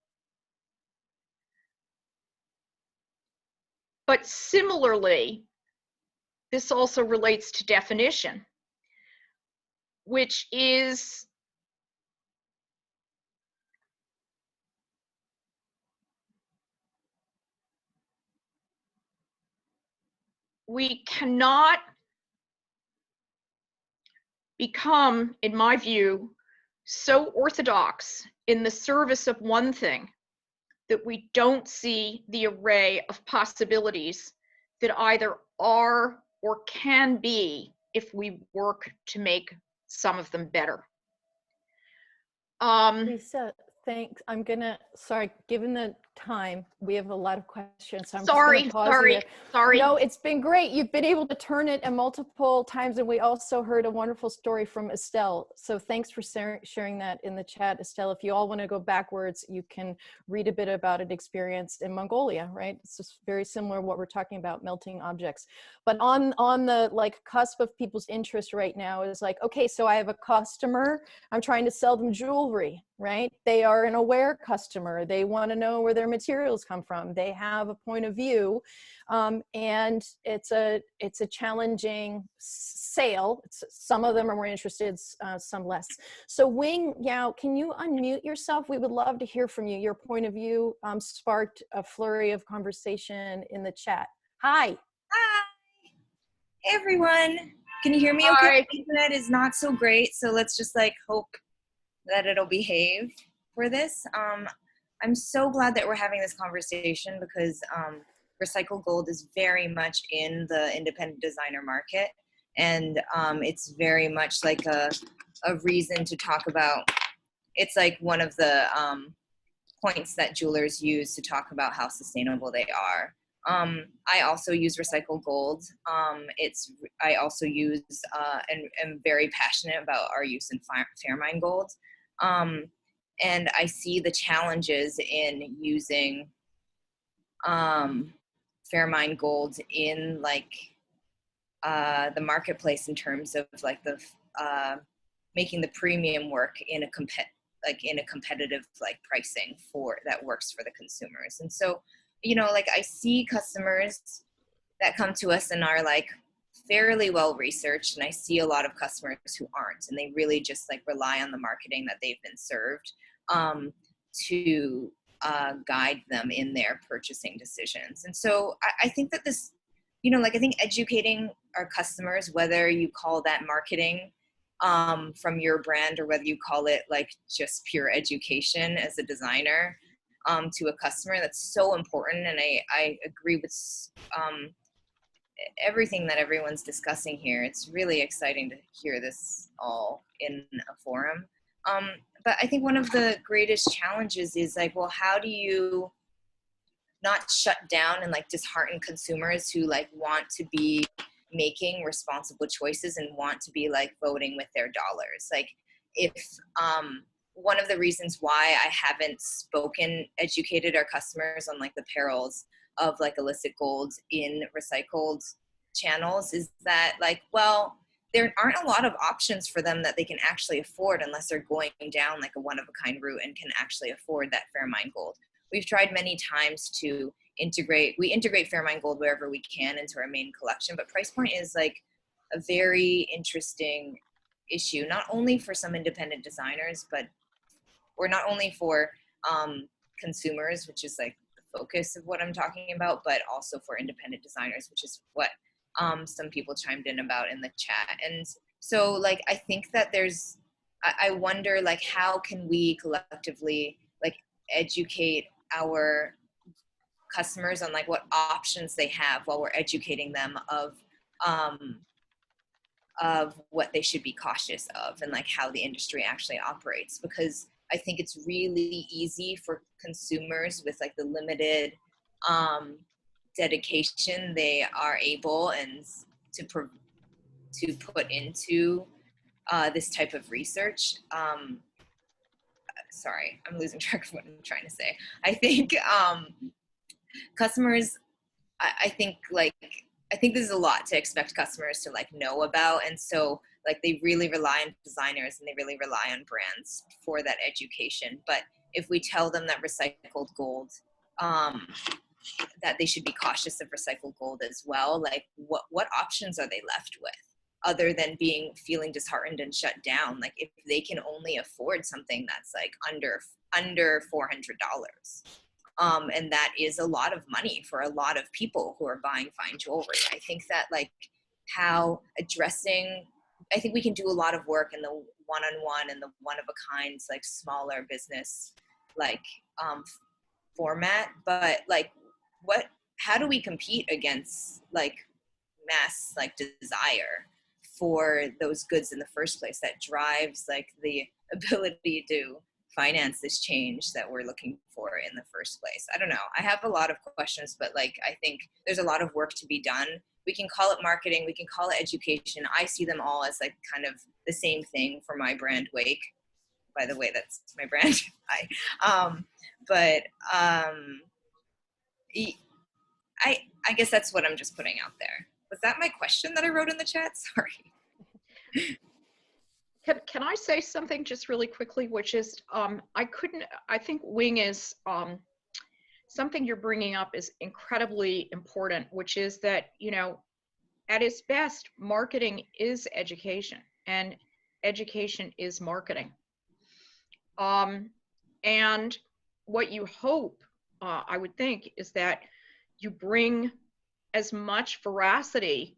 But similarly, this also relates to definition, which is we cannot become, in my view, so orthodox in the service of one thing that we don't see the array of possibilities that either are or can be if we work to make some of them better. Lisa, thanks. I'm gonna, sorry, given the time, we have a lot of questions. So I'm Sorry. just gonna pause here. Sorry. No, it's been great. You've been able to turn it multiple times, and we also heard a wonderful story from Estelle. So thanks for sharing that in the chat, Estelle. If you all want to go backwards, you can read a bit about an experience in Mongolia, right? It's just very similar to what we're talking about, melting objects. But on the like cusp of people's interest right now is like, okay, so I have a customer, I'm trying to sell them jewelry, right? They are an aware customer. They want to know where their materials come from. They have a point of view, and it's a challenging sale. Some of them are more interested, some less. So Wing Yao, can you unmute yourself? We would love to hear from you. Your point of view sparked a flurry of conversation in the chat. Hi. Hi. Hey everyone. Can you hear me Hi. okay? The internet is not so great, so let's just like hope that it'll behave for this. I'm so glad that we're having this conversation because recycled gold is very much in the independent designer market, and it's very much like a reason to talk about. It's like one of the points that jewelers use to talk about how sustainable they are. I also use recycled gold. I also use and am very passionate about our use in Fairmine gold. And I see the challenges in using Fairmine gold in like the marketplace in terms of like the making the premium work in a competitive like pricing that works for the consumers. And so, you know, like I see customers that come to us and are like fairly well researched, and I see a lot of customers who aren't, and they really just like rely on the marketing that they've been served to guide them in their purchasing decisions. And so I think that this, you know, like I think educating our customers, whether you call that marketing from your brand or whether you call it like just pure education as a designer to a customer, that's so important. And I agree with everything that everyone's discussing here. It's really exciting to hear this all in a forum. But I think one of the greatest challenges is like, well, how do you not shut down and like dishearten consumers who like want to be making responsible choices and want to be like voting with their dollars? Like if one of the reasons why I haven't educated our customers on like the perils of like illicit gold in recycled channels is that like, well, there aren't a lot of options for them that they can actually afford unless they're going down like a one-of-a-kind route and can actually afford that Fairmine gold. We've tried many times to integrate Fairmine gold wherever we can into our main collection, but price point is like a very interesting issue, not only for some independent designers, or not only for consumers, which is like the focus of what I'm talking about, but also for independent designers, which is what some people chimed in about in the chat. And so like, I think that I wonder like, how can we collectively like educate our customers on like what options they have while we're educating them of what they should be cautious of and like how the industry actually operates. Because I think it's really easy for consumers with like the limited dedication they are able and to put into this type of research. Sorry, I'm losing track of what I'm trying to say. I think customers, I think this is a lot to expect customers to like know about. And so like they really rely on designers and they really rely on brands for that education. But if we tell them that recycled gold that they should be cautious of recycled gold as well. Like what options are they left with other than feeling disheartened and shut down? Like if they can only afford something that's like under $400. And that is a lot of money for a lot of people who are buying fine jewelry. I think that like how I think we can do a lot of work in the one-on-one and the one-of-a-kind, like smaller business, like format, but like how do we compete against like mass like desire for those goods in the first place that drives like the ability to finance this change that we're looking for in the first place? I don't know. I have a lot of questions, but like I think there's a lot of work to be done. We can call it marketing, we can call it education. I see them all as like kind of the same thing for my brand, Wake. By the way, that's my brand. I guess that's what I'm just putting out there. Was that my question that I wrote in the chat? Sorry. Can I say something just really quickly, which is, I think Wing is, something you're bringing up is incredibly important, which is that, you know, at its best, marketing is education and education is marketing. And what you hope, I would think, is that you bring as much veracity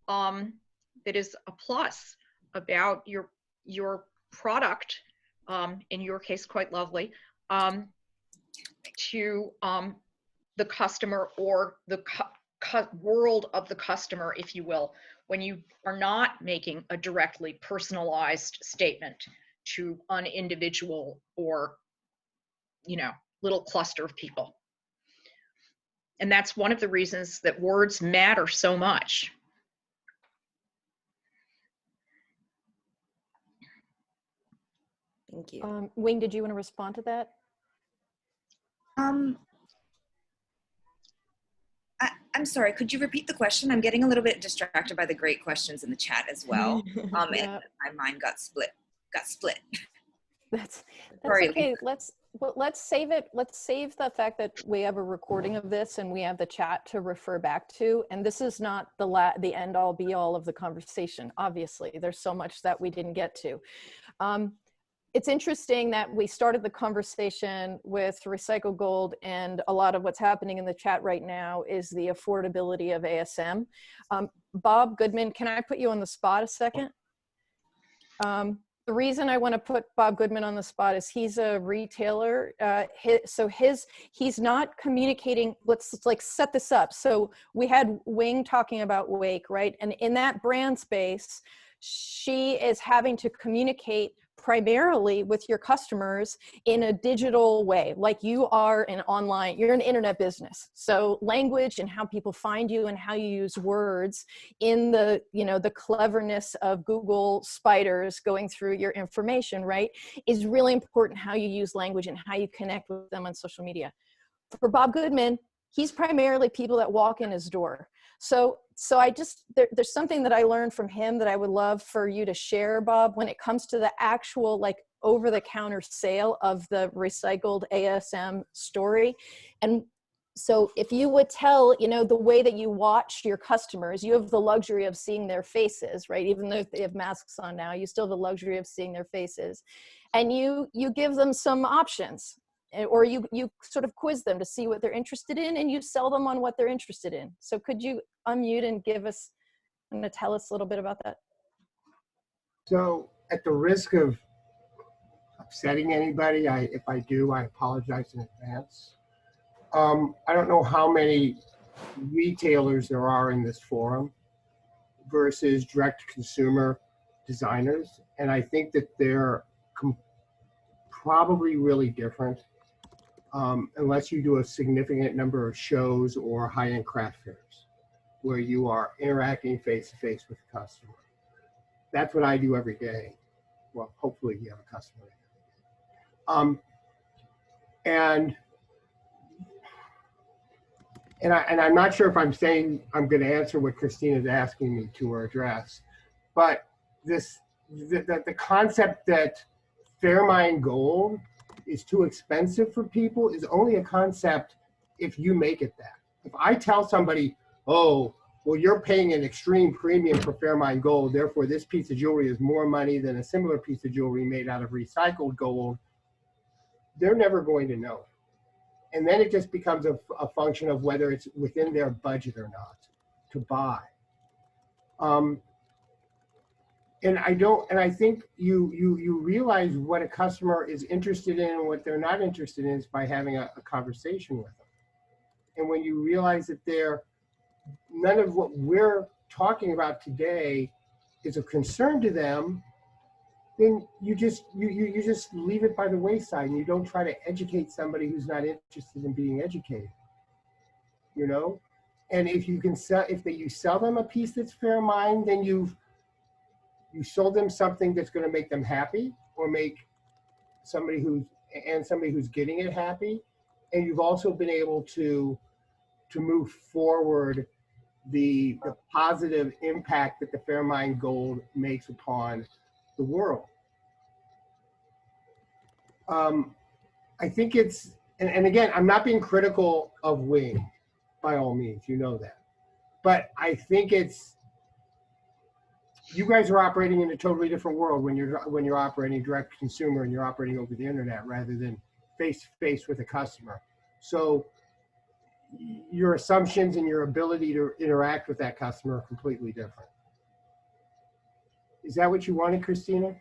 that is a plus about your product, in your case, quite lovely, to the customer or the world of the customer, if you will, when you are not making a directly personalized statement to an individual or, you know, little cluster of people. And that's one of the reasons that words matter so much. Thank you. Wing, did you want to respond to that? I'm sorry, could you repeat the question? I'm getting a little bit distracted by the great questions in the chat as well. Yeah. And my mind got split. That's Sorry, okay. Let's save it. Let's save the fact that we have a recording of this and we have the chat to refer back to. And this is not the end all be all of the conversation. Obviously, there's so much that we didn't get to. It's interesting that we started the conversation with recycled gold, and a lot of what's happening in the chat right now is the affordability of ASM. Bob Goodman, can I put you on the spot a second? The reason I want to put Bob Goodman on the spot is he's a retailer. He's not communicating. Let's like set this up. So we had Wing talking about Wake, right? And in that brand space, she is having to communicate primarily with your customers in a digital way, like you are you're an internet business. So language and how people find you and how you use words in the, you know, the cleverness of Google spiders going through your information, right, is really important. How you use language and how you connect with them on social media. For Bob Goodman, he's primarily people that walk in his door. So there's something that I learned from him that I would love for you to share, Bob, when it comes to the actual like over-the-counter sale of the recycled ASM story. And so if you would tell, you know, the way that you watch your customers, you have the luxury of seeing their faces, right? Even though they have masks on now, you still have the luxury of seeing their faces. And you give them some options. Or you sort of quiz them to see what they're interested in, and you sell them on what they're interested in. So could you unmute and tell us a little bit about that? So at the risk of upsetting anybody, if I do, I apologize in advance. I don't know how many retailers there are in this forum versus direct-to-consumer designers. And I think that they're probably really different. Unless you do a significant number of shows or high-end craft fairs where you are interacting face-to-face with the customer. That's what I do every day. Well, hopefully you have a customer. And I'm not sure if I'm saying I'm going to answer what Christina's asking me to or address, but the concept that Fairmine Gold is too expensive for people is only a concept if you make it that. If I tell somebody, oh, well, you're paying an extreme premium for Fairmine gold, therefore this piece of jewelry is more money than a similar piece of jewelry made out of recycled gold, they're never going to know. And then it just becomes a function of whether it's within their budget or not to buy. And I think you realize what a customer is interested in and what they're not interested in is by having a conversation with them. And when you realize that none of what we're talking about today is of concern to them, then you just leave it by the wayside and you don't try to educate somebody who's not interested in being educated, you know? And if you can sell, you sell them a piece that's Fairmine, then you sold them something that's going to make them happy, or make somebody who's getting it happy. And you've also been able to move forward the positive impact that the Fairmine gold makes upon the world. I think it's, and again, I'm not being critical of Wing, by all means, you know that. But I think you guys are operating in a totally different world when you're operating direct to consumer and you're operating over the internet rather than face to face with a customer. So your assumptions and your ability to interact with that customer are completely different. Is that what you wanted, Christina?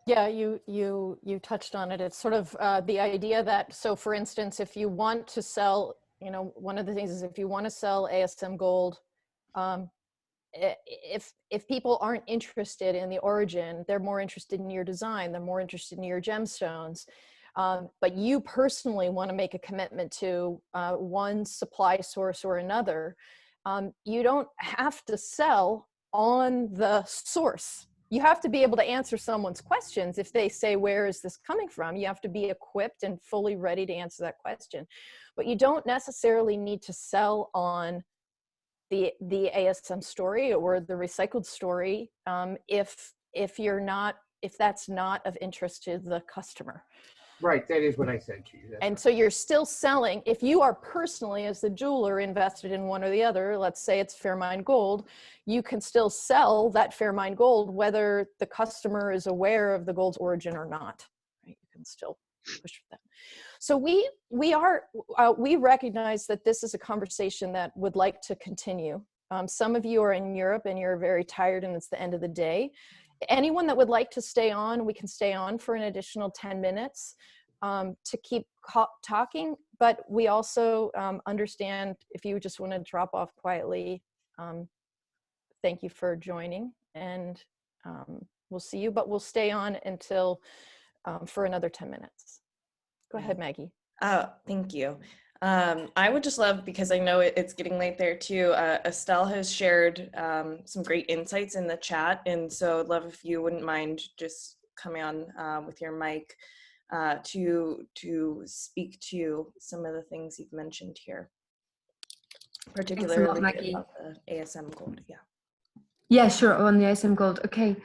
Yeah, you touched on it. It's sort of the idea that, so for instance, if you want to sell, you know, one of the things is if you want to sell ASM gold, if people aren't interested in the origin, they're more interested in your design, they're more interested in your gemstones. But you personally want to make a commitment to one supply source or another, you don't have to sell on the source. You have to be able to answer someone's questions. If they say, where is this coming from? You have to be equipped and fully ready to answer that question. But you don't necessarily need to sell on the ASM story or the recycled story if that's not of interest to the customer. Right, that is what I said to you. That's and right. so you're still selling, if you are personally, as the jeweler, invested in one or the other, let's say it's Fairmine gold, you can still sell that Fairmine gold whether the customer is aware of the gold's origin or not. Right? You can still push for that. So we recognize that this is a conversation that would like to continue. Some of you are in Europe and you're very tired and it's the end of the day. Anyone that would like to stay on, we can stay on for an additional 10 minutes to keep talking, but we also understand if you just want to drop off quietly, thank you for joining, and we'll see you, but we'll stay on until for another 10 minutes. Go ahead, Maggie. Thank you. I would just love, because I know it's getting late there too, Estelle has shared some great insights in the chat, and so I'd love if you wouldn't mind just coming on with your mic to speak to some of the things you've mentioned here, particularly Maggie. about the ASM gold. Yeah, sure, on the ASM gold. Okay.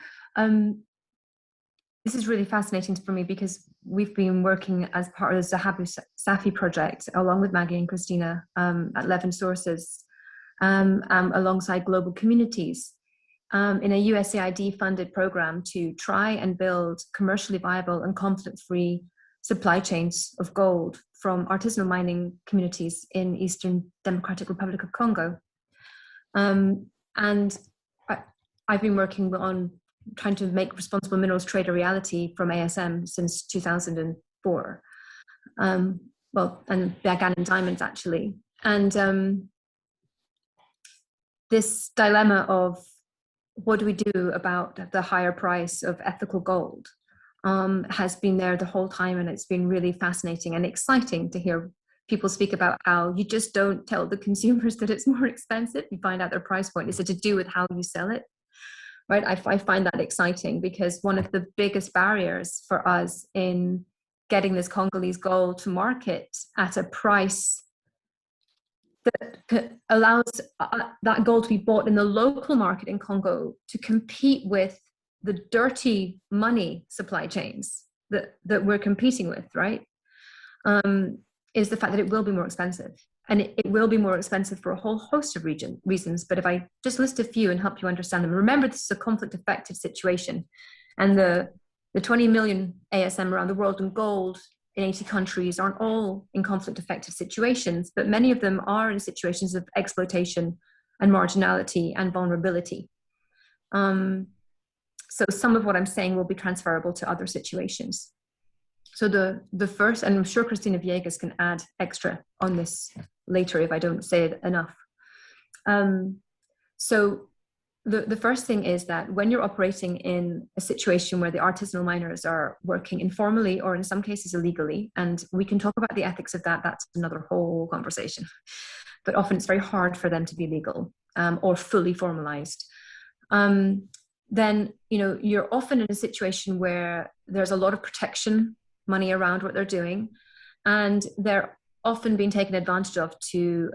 This is really fascinating for me because we've been working as part of the Zahabu Safi project along with Maggie and Christina at Levin Sources alongside global communities in a USAID funded program to try and build commercially viable and conflict-free supply chains of gold from artisanal mining communities in Eastern Democratic Republic of Congo. And I've been working on trying to make responsible minerals trade a reality from ASM since 2004. Well, and began in diamonds actually. And this dilemma of what do we do about the higher price of ethical gold has been there the whole time, and it's been really fascinating and exciting to hear people speak about how you just don't tell the consumers that it's more expensive, you find out their price point. Is it to do with how you sell it? Right, I find that exciting because one of the biggest barriers for us in getting this Congolese gold to market at a price that allows that gold to be bought in the local market in Congo to compete with the dirty money supply chains that we're competing with, right? is the fact that it will be more expensive. And it will be more expensive for a whole host of reasons. But if I just list a few and help you understand them, remember this is a conflict affected situation. And the 20 million ASM around the world in gold in 80 countries aren't all in conflict affected situations, but many of them are in situations of exploitation and marginality and vulnerability. So some of what I'm saying will be transferable to other situations. So the first, and I'm sure Cristina Villegas can add extra on this later if I don't say it enough. So the first thing is that when you're operating in a situation where the artisanal miners are working informally or in some cases illegally, and we can talk about the ethics of that, that's another whole conversation. But often it's very hard for them to be legal or fully formalized. Then, you know, you're often in a situation where there's a lot of protection money around what they're doing, and they're often being taken advantage of to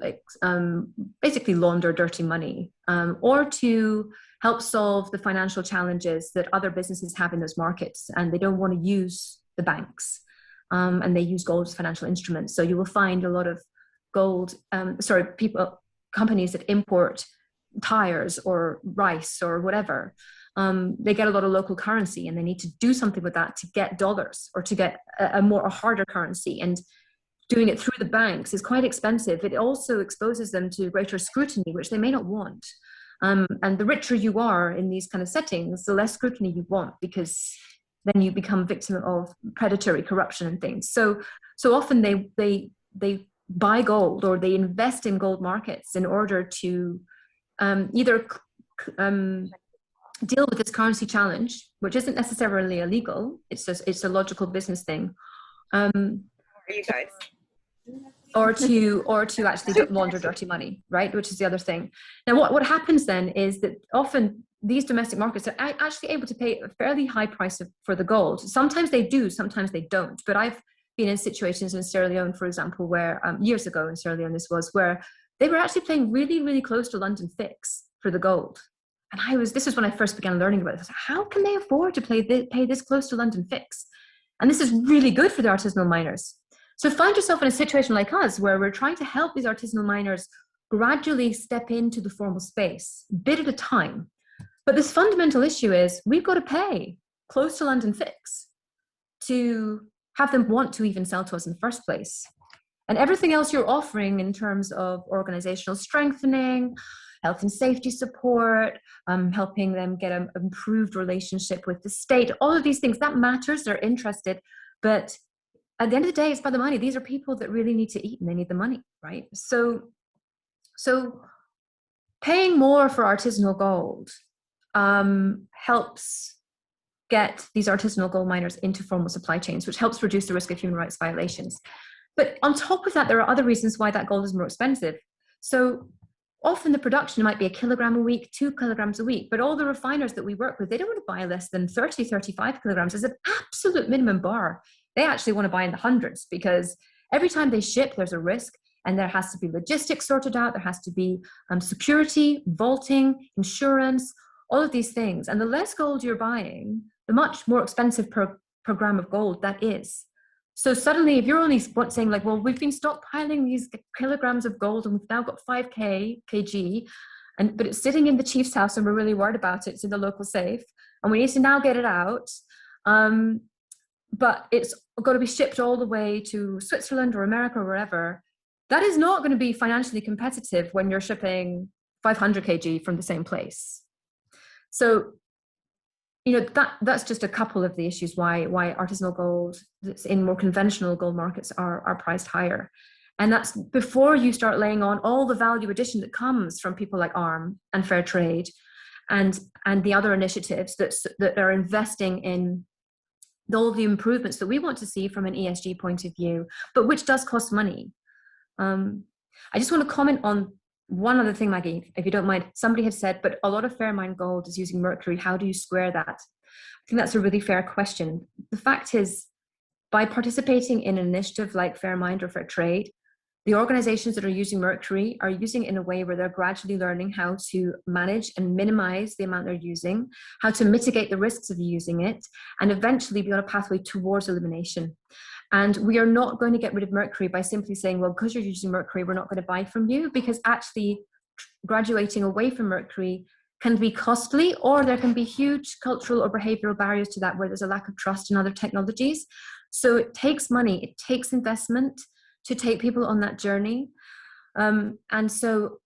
basically launder dirty money or to help solve the financial challenges that other businesses have in those markets, and they don't want to use the banks and they use gold as financial instruments. So you will find a lot of gold, companies that import tires or rice or whatever. They get a lot of local currency and they need to do something with that to get dollars or to get a harder currency. And doing it through the banks is quite expensive. It also exposes them to greater scrutiny, which they may not want. And the richer you are in these kind of settings, the less scrutiny you want, because then you become victim of predatory corruption and things. So often they buy gold or they invest in gold markets in order to either deal with this currency challenge, which isn't necessarily illegal. It's a logical business thing. Are you guys? Or to actually launder dirty money, right? Which is the other thing. Now, what happens then is that often these domestic markets are actually able to pay a fairly high price for the gold. Sometimes they do, sometimes they don't. But I've been in situations in Sierra Leone, for example, where years ago in Sierra Leone where they were actually paying really, really close to London fix for the gold. And this is when I first began learning about this. How can they afford to pay this close to London fix? And this is really good for the artisanal miners. So find yourself in a situation like us, where we're trying to help these artisanal miners gradually step into the formal space, bit at a time. But this fundamental issue is we've got to pay close to London fix to have them want to even sell to us in the first place. And everything else you're offering in terms of organizational strengthening, health and safety support, helping them get an improved relationship with the state, all of these things, that matters, they're interested. But at the end of the day, it's about the money. These are people that really need to eat and they need the money, right? So paying more for artisanal gold helps get these artisanal gold miners into formal supply chains, which helps reduce the risk of human rights violations. But on top of that, there are other reasons why that gold is more expensive. So often the production might be 1 kilogram a week, 2 kilograms a week, but all the refiners that we work with, they don't want to buy less than 30, 35 kilograms as an absolute minimum bar. They actually want to buy in the hundreds, because every time they ship, there's a risk, and there has to be logistics sorted out. There has to be security, vaulting, insurance, all of these things. And the less gold you're buying, the much more expensive per gram of gold that is. So suddenly, if you're only saying like, well, we've been stockpiling these kilograms of gold and we've now got 5 kg, but it's sitting in the chief's house and we're really worried about it. It's in the local safe and we need to now get it out. But it's got to be shipped all the way to Switzerland or America or wherever. That is not going to be financially competitive when you're shipping 500 kg from the same place. So, you know, that's just a couple of the issues why artisanal gold that's in more conventional gold markets are priced higher. And that's before you start laying on all the value addition that comes from people like ARM and Fair Trade and the other initiatives that are investing in all the improvements that we want to see from an ESG point of view, but which does cost money. I just want to comment on one other thing, Maggie, if you don't mind. Somebody had said, but a lot of Fairmine gold is using mercury. How do you square that? I think that's a really fair question. The fact is, by participating in an initiative like Fairmine or Fair Trade, the organizations that are using mercury are using it in a way where they're gradually learning how to manage and minimize the amount they're using, how to mitigate the risks of using it, and eventually be on a pathway towards elimination. And we are not going to get rid of mercury by simply saying, well, because you're using mercury, we're not going to buy from you, because actually graduating away from mercury can be costly, or there can be huge cultural or behavioral barriers to that where there's a lack of trust in other technologies. So it takes money, it takes investment to take people on that journey. And so,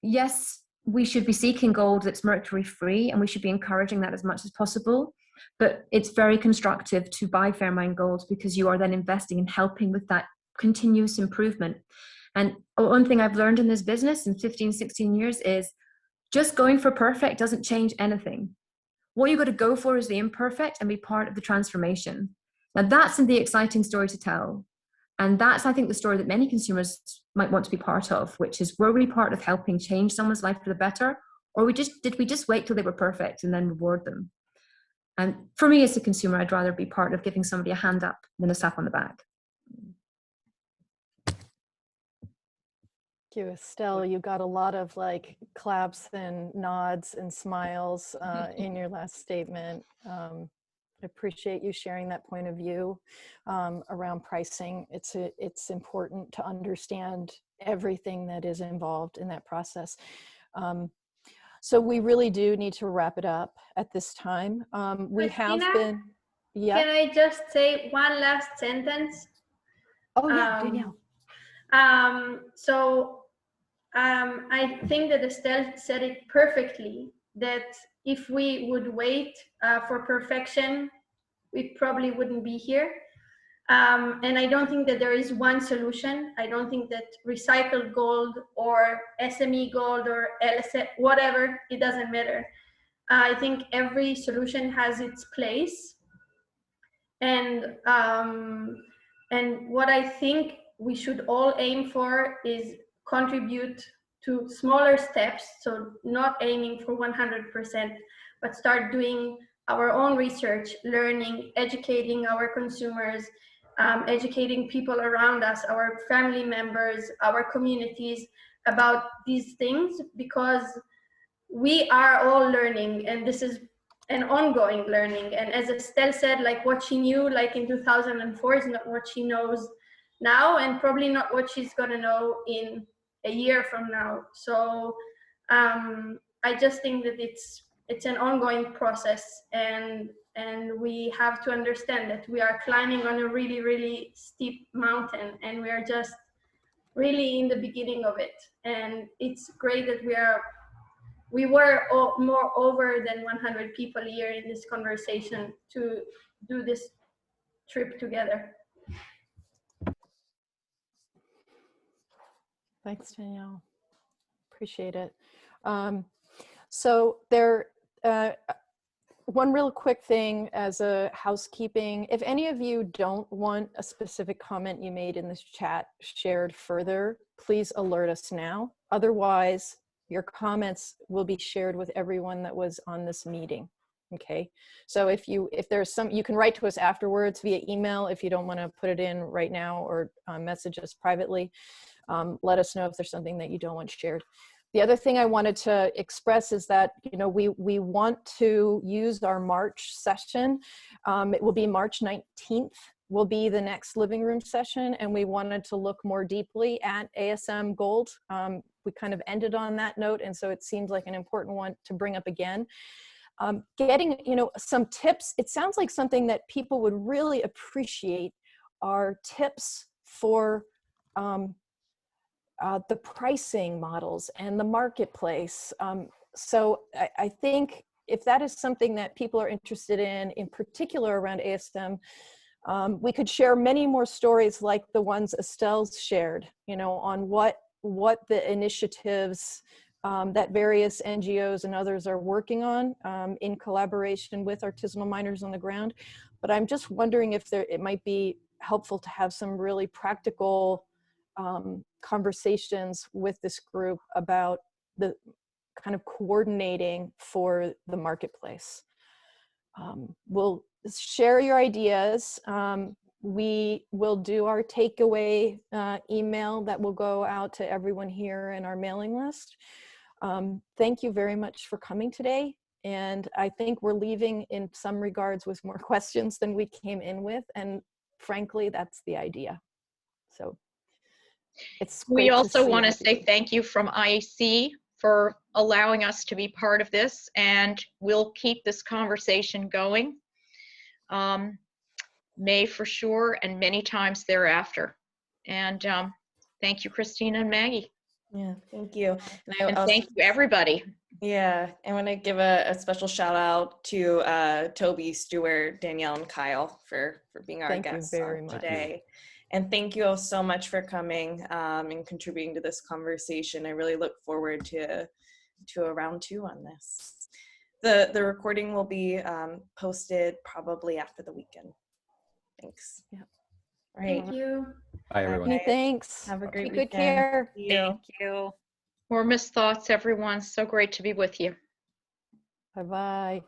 yes, we should be seeking gold that's mercury free, and we should be encouraging that as much as possible. But it's very constructive to buy Fairmine gold, because you are then investing in helping with that continuous improvement. And one thing I've learned in this business in 15, 16 years is just going for perfect doesn't change anything. What you've got to go for is the imperfect and be part of the transformation. Now that's the exciting story to tell. And that's, I think, the story that many consumers might want to be part of, which is, were we part of helping change someone's life for the better? Or did we just wait till they were perfect and then reward them? And for me as a consumer, I'd rather be part of giving somebody a hand up than a slap on the back. Thank you, Estelle. You got a lot of like claps and nods and smiles in your last statement. I appreciate you sharing that point of view around pricing. It's important to understand everything that is involved in that process. So we really do need to wrap it up at this time. We have been, yeah. Can I just say one last sentence? Oh yeah, Danielle. I think that Estelle said it perfectly, that if we would wait for perfection, we probably wouldn't be here. And I don't think that there is one solution. I don't think that recycled gold or SME gold or LSF, whatever, it doesn't matter. I think every solution has its place. And what I think we should all aim for is contribute to smaller steps. So not aiming for 100%, but start doing our own research, learning, educating our consumers, educating people around us, our family members, our communities about these things, because we are all learning, and this is an ongoing learning. And as Estelle said, like what she knew like in 2004 is not what she knows now, and probably not what she's gonna know in a year from now. So I just think that it's an ongoing process, and we have to understand that we are climbing on a really, really steep mountain, and we are just really in the beginning of it. And it's great that we were more over than 100 people here in this conversation to do this trip together. Thanks, Danielle. Appreciate it. So there, one real quick thing as a housekeeping, if any of you don't want a specific comment you made in this chat shared further, please alert us now. Otherwise, your comments will be shared with everyone that was on this meeting. Okay, so if there's some, you can write to us afterwards via email if you don't want to put it in right now, or message us privately. Let us know if there's something that you don't want shared. The other thing I wanted to express is that, you know, we want to use our March session. It will be March 19th will be the next living room session, and we wanted to look more deeply at ASM Gold. We kind of ended on that note, and so it seems like an important one to bring up again. Getting, you know, some tips. It sounds like something that people would really appreciate are tips for the pricing models and the marketplace. So I think if that is something that people are interested in particular around ASM, we could share many more stories like the ones Estelle's shared, you know, on what the initiatives that various NGOs and others are working on in collaboration with artisanal miners on the ground. But I'm just wondering if it might be helpful to have some really practical conversations with this group about the kind of coordinating for the marketplace. We'll share your ideas. We will do our takeaway email that will go out to everyone here in our mailing list. Thank you very much for coming today. And I think we're leaving in some regards with more questions than we came in with. And frankly, that's the idea. So it's We great to also see want to everybody. say thank you from IAC for allowing us to be part of this, and we'll keep this conversation going. May for sure, and many times thereafter. And thank you, Christina and Maggie. Yeah, thank you. And thank you, everybody. Yeah, I want to give a special shout out to Toby, Stuart, Danielle, and Kyle for being our Thank you guests very much. today. And thank you all so much for coming and contributing to this conversation. I really look forward to a round 2 on this. The recording will be posted probably after the weekend. Thanks. Yeah. All right. Thank you. Bye, everyone. Many thanks. Have a great Take weekend. good care. See you. Thank you. Warmest thoughts, everyone. So great to be with you. Bye-bye.